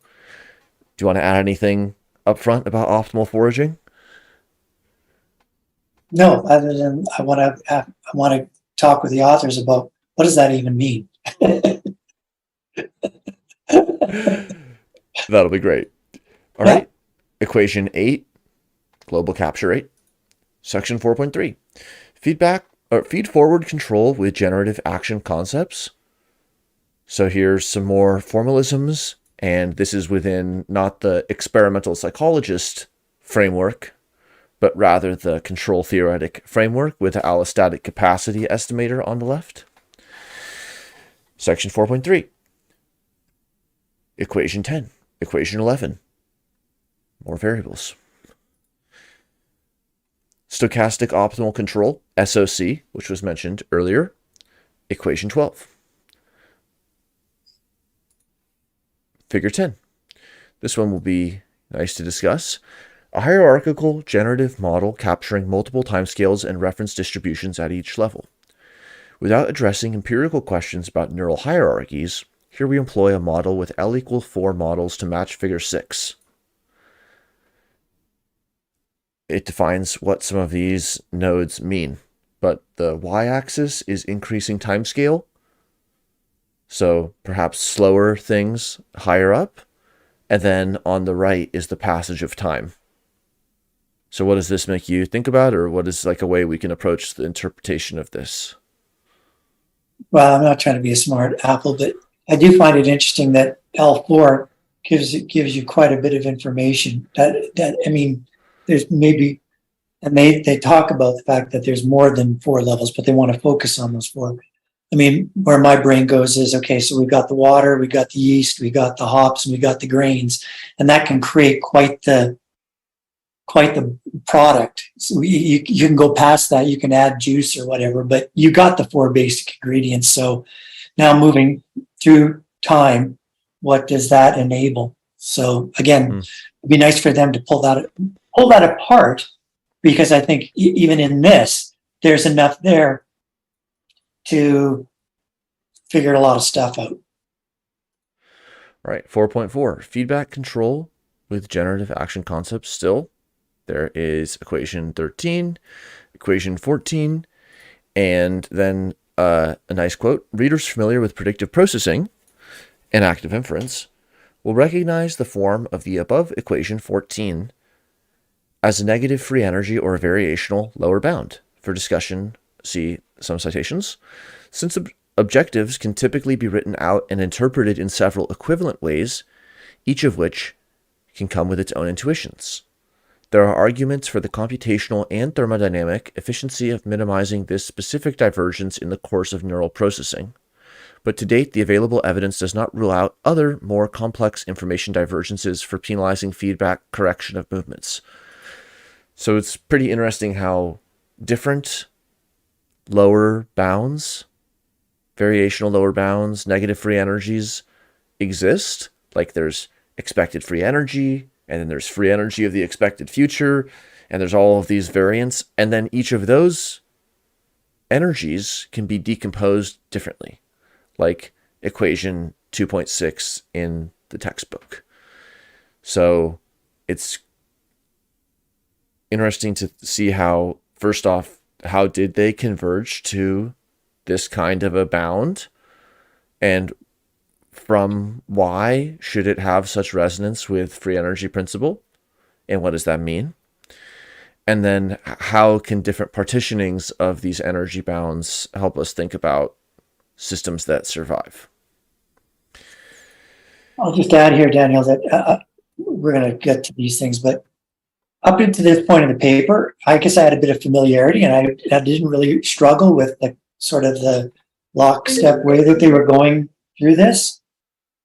Do you want to add anything up front about optimal foraging? No, other than I want to talk with the authors about what does that even mean. That'll be great. All right. Equation 8, global capture rate. Section 4.3, feed forward control with generative action concepts. So here's some more formalisms, and this is within not the experimental psychologist framework, but rather the control theoretic framework with the allostatic capacity estimator on the left. Section 4.3. Equation 10. Equation 11. More variables. Stochastic optimal control, SOC, which was mentioned earlier. Equation 12. Figure 10. This one will be nice to discuss. A hierarchical generative model capturing multiple timescales and reference distributions at each level. Without addressing empirical questions about neural hierarchies, here we employ a model with L equals 4 models to match figure 6. It defines what some of these nodes mean, but the y-axis is increasing timescale, so perhaps slower things higher up, and then on the right is the passage of time. So what does this make you think about, or what is like a way we can approach the interpretation of this? Well, I'm not trying to be a smart apple, but I do find it interesting that L4 gives you quite a bit of information. That I mean, there's maybe, and they talk about the fact that there's more than 4 levels, but they want to focus on those 4. I mean, where my brain goes is, okay, so we've got the water, we got the yeast, we got the hops, and we got the grains, and that can create quite the product. So you can go past that, you can add juice or whatever, but you got the 4 basic ingredients. So now moving through time, what does that enable? So again, it'd be nice for them to pull that apart, because I think even in this, there's enough there to figure a lot of stuff out. Right, 4.4, feedback control with generative action concepts still. There is equation 13, equation 14, and then a nice quote. Readers familiar with predictive processing and active inference will recognize the form of the above equation 14 as a negative free energy or a variational lower bound. For discussion, see some citations. Since objectives can typically be written out and interpreted in several equivalent ways, each of which can come with its own intuitions. There are arguments for the computational and thermodynamic efficiency of minimizing this specific divergence in the course of neural processing. But to date, the available evidence does not rule out other, more complex information divergences for penalizing feedback correction of movements. So it's pretty interesting how different lower bounds, variational lower bounds, negative free energies exist. Like there's expected free energy, and then there's free energy of the expected future, and there's all of these variants, and then each of those energies can be decomposed differently, like equation 2.6 in the textbook. So it's interesting to see how, first off, how did they converge to this kind of a bound, and from why should it have such resonance with free energy principle, and what does that mean? And then how can different partitionings of these energy bounds help us think about systems that survive? I'll just add here, Daniel, that we're going to get to these things, but up until this point in the paper, I guess I had a bit of familiarity, and I didn't really struggle with the sort of the lockstep way that they were going through this.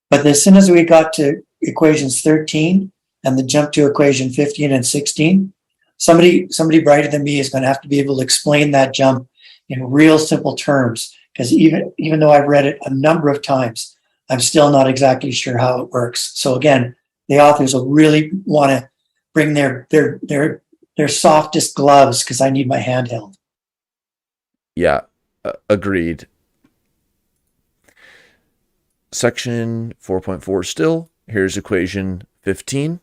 But as soon as we got to equations 13 and the jump to equation 15 and 16, somebody brighter than me is going to have to be able to explain that jump in real simple terms, because even though I've read it a number of times, I'm still not exactly sure how it works. So again, the authors will really want to bring their softest gloves, because I need my handheld. Yeah, agreed. Section 4.4 still. Here's equation 15.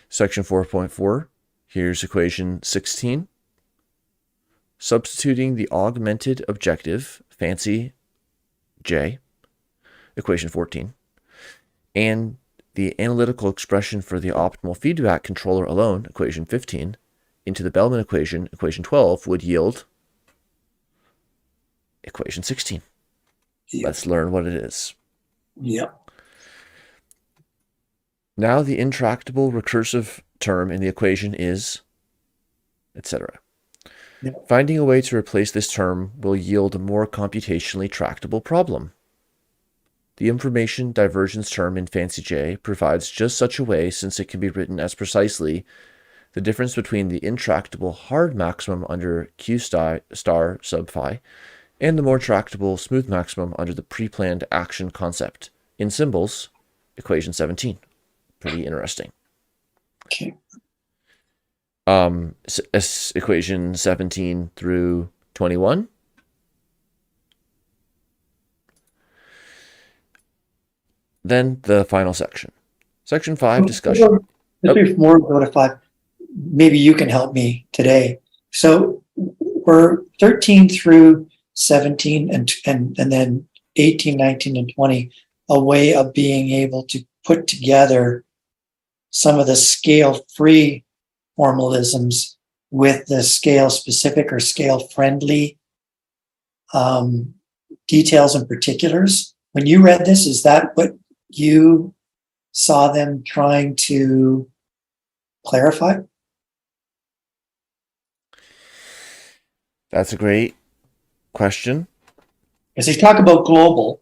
Section 4.4. Here's equation 16. Substituting the augmented objective, fancy J, equation 14, and the analytical expression for the optimal feedback controller alone, equation 15, into the Feldman equation, equation 12, would yield equation 16. Yep. Let's learn what it is. Yep. Now the intractable recursive term in the equation is, etc. Yep. Finding a way to replace this term will yield a more computationally tractable problem. The information divergence term in FANCY provides just such a way, since it can be written as precisely the difference between the intractable hard maximum under Q star sub phi and the more tractable smooth maximum under the pre-planned action concept. In symbols, equation 17. Pretty interesting. Okay. Equation 17 through 21. Then the final section. Section 5, discussion. Before we go to 5, maybe you can help me today. So we're 13 through 17 and then 18, 19, and 20, a way of being able to put together some of the scale-free formalisms with the scale-specific or scale-friendly details and particulars. When you read this, is that what you saw them trying to clarify? That's a great question. Because they talk about global,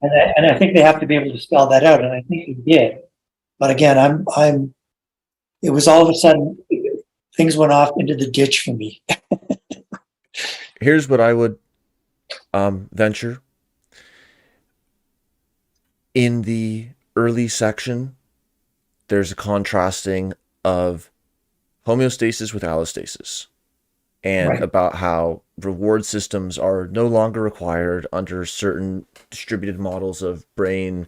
and I think they have to be able to spell that out, and I think they did. But again, it was all of a sudden, things went off into the ditch for me. Here's what I would venture. In the early section, there's a contrasting of homeostasis with allostasis, and Right. about how reward systems are no longer required under certain distributed models of brain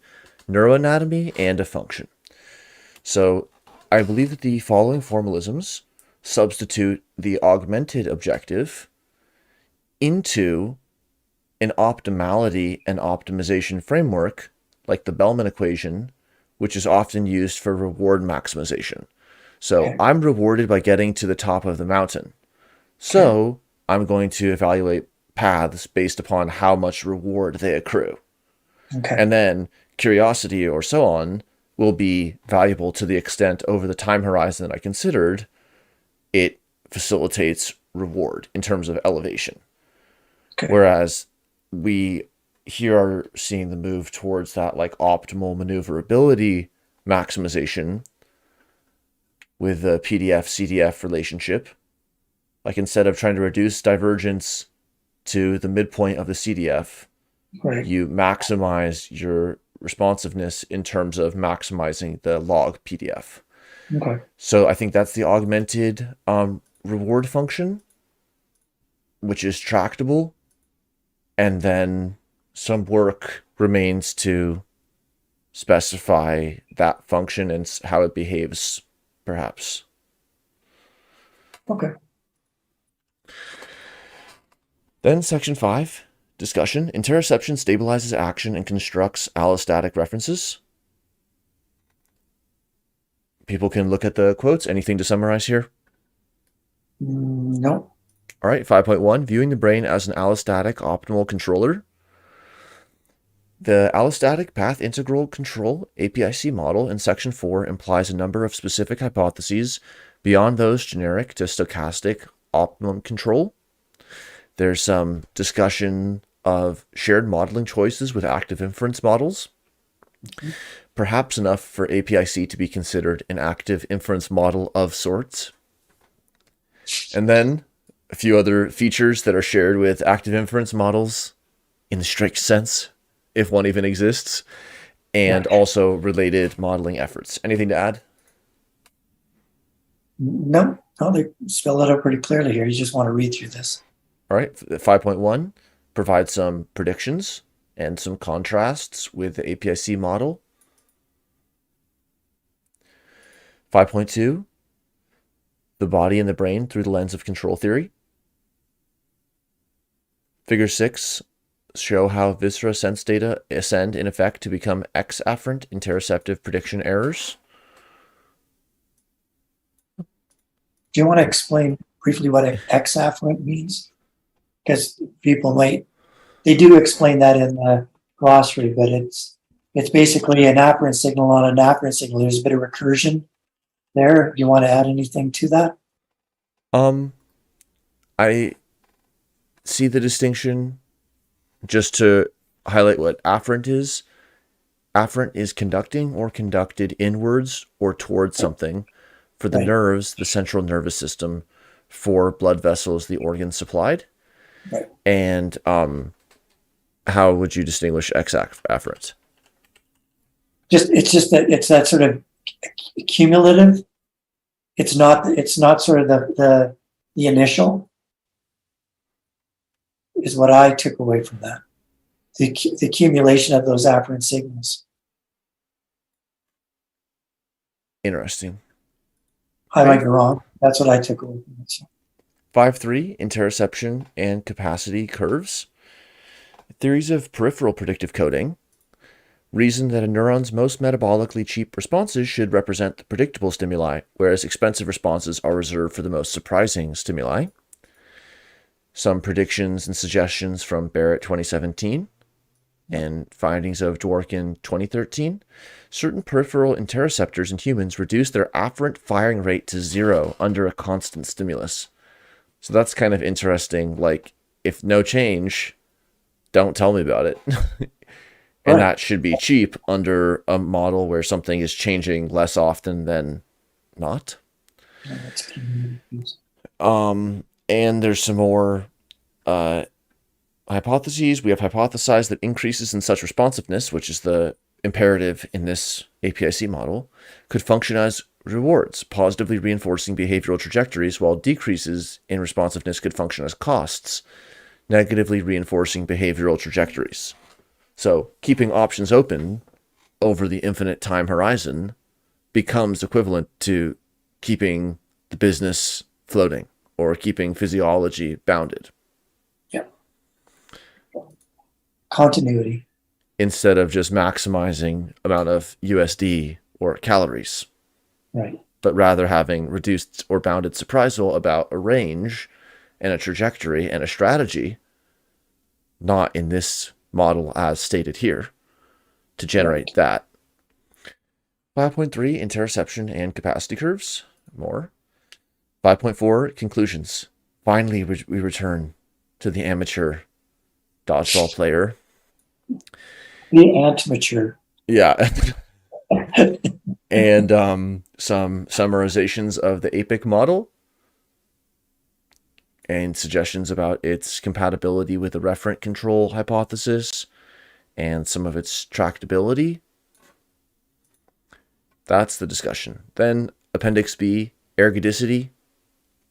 neuroanatomy and of function. So I believe that the following formalisms substitute the augmented objective into an optimality and optimization framework like the Bellman equation, which is often used for reward maximization. So Okay. I'm rewarded by getting to the top of the mountain. So I'm going to evaluate paths based upon how much reward they accrue. Okay. And then curiosity or so on will be valuable to the extent over the time horizon that I considered it facilitates reward in terms of elevation. Okay. Whereas we here are seeing the move towards that like optimal maneuverability maximization with the PDF-CDF relationship. Like instead of trying to reduce divergence to the midpoint of the CDF, Right. you maximize your responsiveness in terms of maximizing the log PDF. Okay. So I think that's the augmented reward function, which is tractable. And then some work remains to specify that function and how it behaves, perhaps. Okay. Then section 5, discussion. Interoception stabilizes action and constructs allostatic references. People can look at the quotes. Anything to summarize here? No. All right, 5.1, viewing the brain as an allostatic optimal controller. The allostatic path integral control APIC model in section 4 implies a number of specific hypotheses beyond those generic to stochastic optimum control. There's some discussion of shared modeling choices with active inference models. Perhaps enough for APIC to be considered an active inference model of sorts. And then a few other features that are shared with active inference models in the strict sense, if one even exists, and also related modeling efforts. Anything to add? No, they spell it out pretty clearly here. You just want to read through this. All right, 5.1 provides some predictions and some contrasts with the APIC model. 5.2, the body and the brain through the lens of control theory. Figure 6 show how viscera sense data ascend in effect to become X-afferent interoceptive prediction errors. Do you want to explain briefly what X-afferent means? Because people they do explain that in the glossary, but it's basically an afferent signal on an afferent signal. There's a bit of recursion there. Do you want to add anything to that? I see the distinction. Just to highlight what afferent is. Afferent is conducting or conducted inwards or towards something. For the Right. nerves, the central nervous system. For blood vessels, the organs supplied. Right. And how would you distinguish afferent? It's just that it's that sort of cumulative. It's not sort of the initial, is what I took away from that. The accumulation of those afferent signals. Interesting. I might be wrong. That's what I took away from it. 5.3, interoception and capacity curves. Theories of peripheral predictive coding reason that a neuron's most metabolically cheap responses should represent the predictable stimuli, whereas expensive responses are reserved for the most surprising stimuli. Some predictions and suggestions from Barrett 2017 and findings of Dworkin 2013. Certain peripheral interoceptors in humans reduce their afferent firing rate to 0 under a constant stimulus. So that's kind of interesting. Like, if no change, don't tell me about it. And that should be cheap under a model where something is changing less often than not. And there's some more hypotheses. We have hypothesized that increases in such responsiveness, which is the imperative in this APIC model, could function as rewards, positively reinforcing behavioral trajectories, while decreases in responsiveness could function as costs, negatively reinforcing behavioral trajectories. So keeping options open over the infinite time horizon becomes equivalent to keeping the business floating or keeping physiology bounded. Yeah. Continuity. Instead of just maximizing amount of USD or calories. Right. But rather having reduced or bounded surprisal about a range and a trajectory and a strategy, not in this model as stated here, to generate that. 5.3, interoception and capacity curves. More. 5.4, conclusions. Finally, we return to the amateur dodgeball player. The amateur. Yeah. And some summarizations of the APIC model and suggestions about its compatibility with the referent control hypothesis and some of its tractability. That's the discussion. Then Appendix B, ergodicity,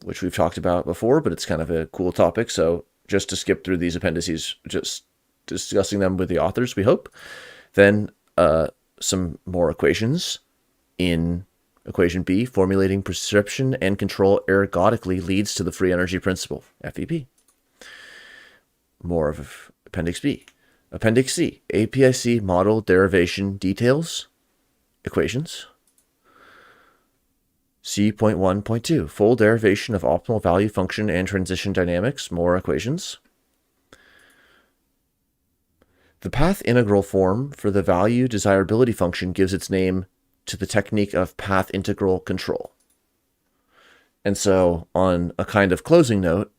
which we've talked about before, but it's kind of a cool topic. So just to skip through these appendices, just discussing them with the authors, we hope. Then some more equations. In equation B, formulating perception and control ergodically leads to the free energy principle, FEP. More of Appendix B. Appendix C, APIC model derivation details, equations. C.1.2, full derivation of optimal value function and transition dynamics, more equations. The path integral form for the value desirability function gives its name to the technique of path integral control. And so on a kind of closing note,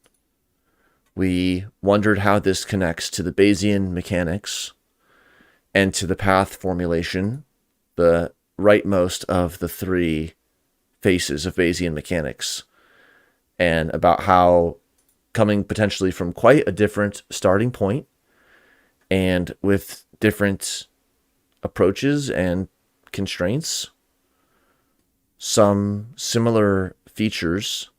we wondered how this connects to the Bayesian mechanics and to the path formulation, the rightmost of the three faces of Bayesian mechanics, and about how coming potentially from quite a different starting point and with different approaches and constraints, some similar features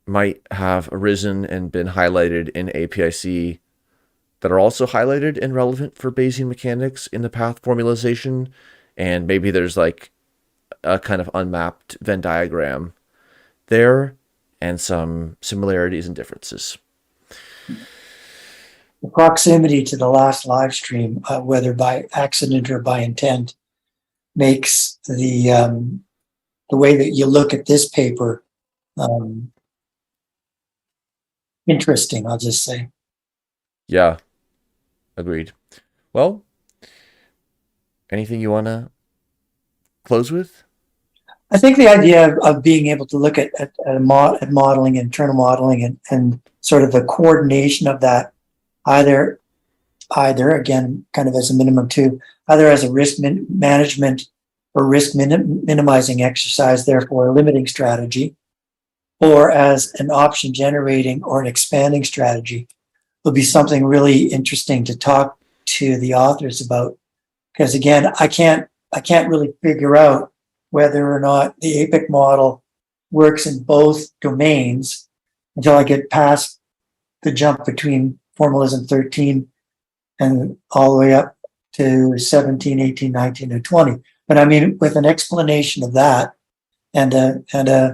might have arisen and been highlighted in APIC that are also highlighted and relevant for Bayesian mechanics in the path formalization. And maybe there's like a kind of unmapped Venn diagram there and some similarities and differences. The proximity to the last live stream, whether by accident or by intent, makes the way that you look at this paper interesting, I'll just say. Yeah, agreed. Well, anything you want to close with? I think the idea of being able to look at modeling, internal modeling, and sort of the coordination of that, either again, kind of as a minimum two, either as a risk management or risk minimizing exercise, therefore a limiting strategy, or as an option generating or an expanding strategy, will be something really interesting to talk to the authors about. Because again, I can't really figure out whether or not the APIC model works in both domains until I get past the jump between formalism 13 and all the way up to 17, 18, 19, and 20. But I mean, with an explanation of that and a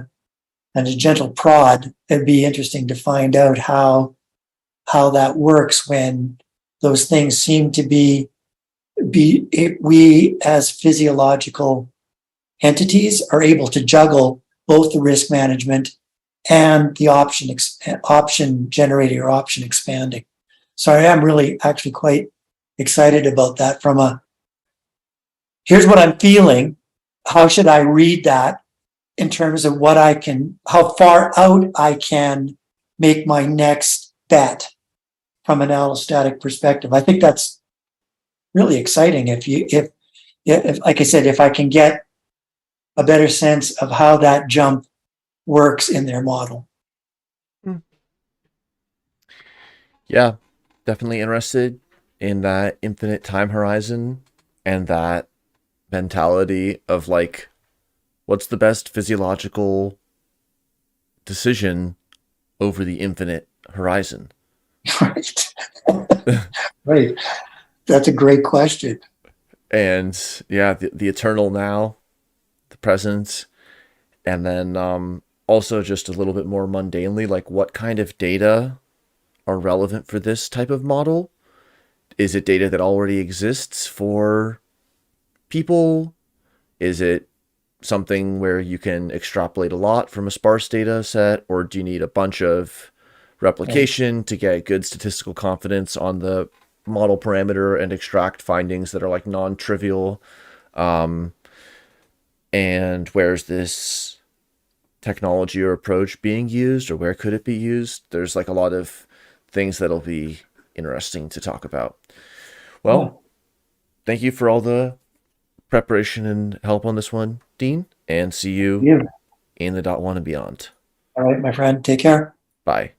gentle prod, it'd be interesting to find out how that works when those things seem to be we as physiological entities are able to juggle both the risk management and the option generating or option expanding. So I am really actually quite excited about that here's what I'm feeling. How should I read that in terms of how far out I can make my next bet from an allostatic perspective? I think that's really exciting. If like I said, if I can get a better sense of how that jump works in their model. Yeah, definitely interested in that infinite time horizon and that mentality of like, what's the best physiological decision over the infinite horizon? Right. Right. That's a great question. And yeah, the eternal now, the present, and then also just a little bit more mundanely, like what kind of data are relevant for this type of model? Is it data that already exists for people? Is it something where you can extrapolate a lot from a sparse data set, or do you need a bunch of replication to get good statistical confidence on the model parameter and extract findings that are like non-trivial? And where's this technology or approach being used, or where could it be used? There's like a lot of things that'll be interesting to talk about. Well, thank you for all the preparation and help on this one, Dean, and see you in the .1 and beyond. All right, my friend, take care. Bye.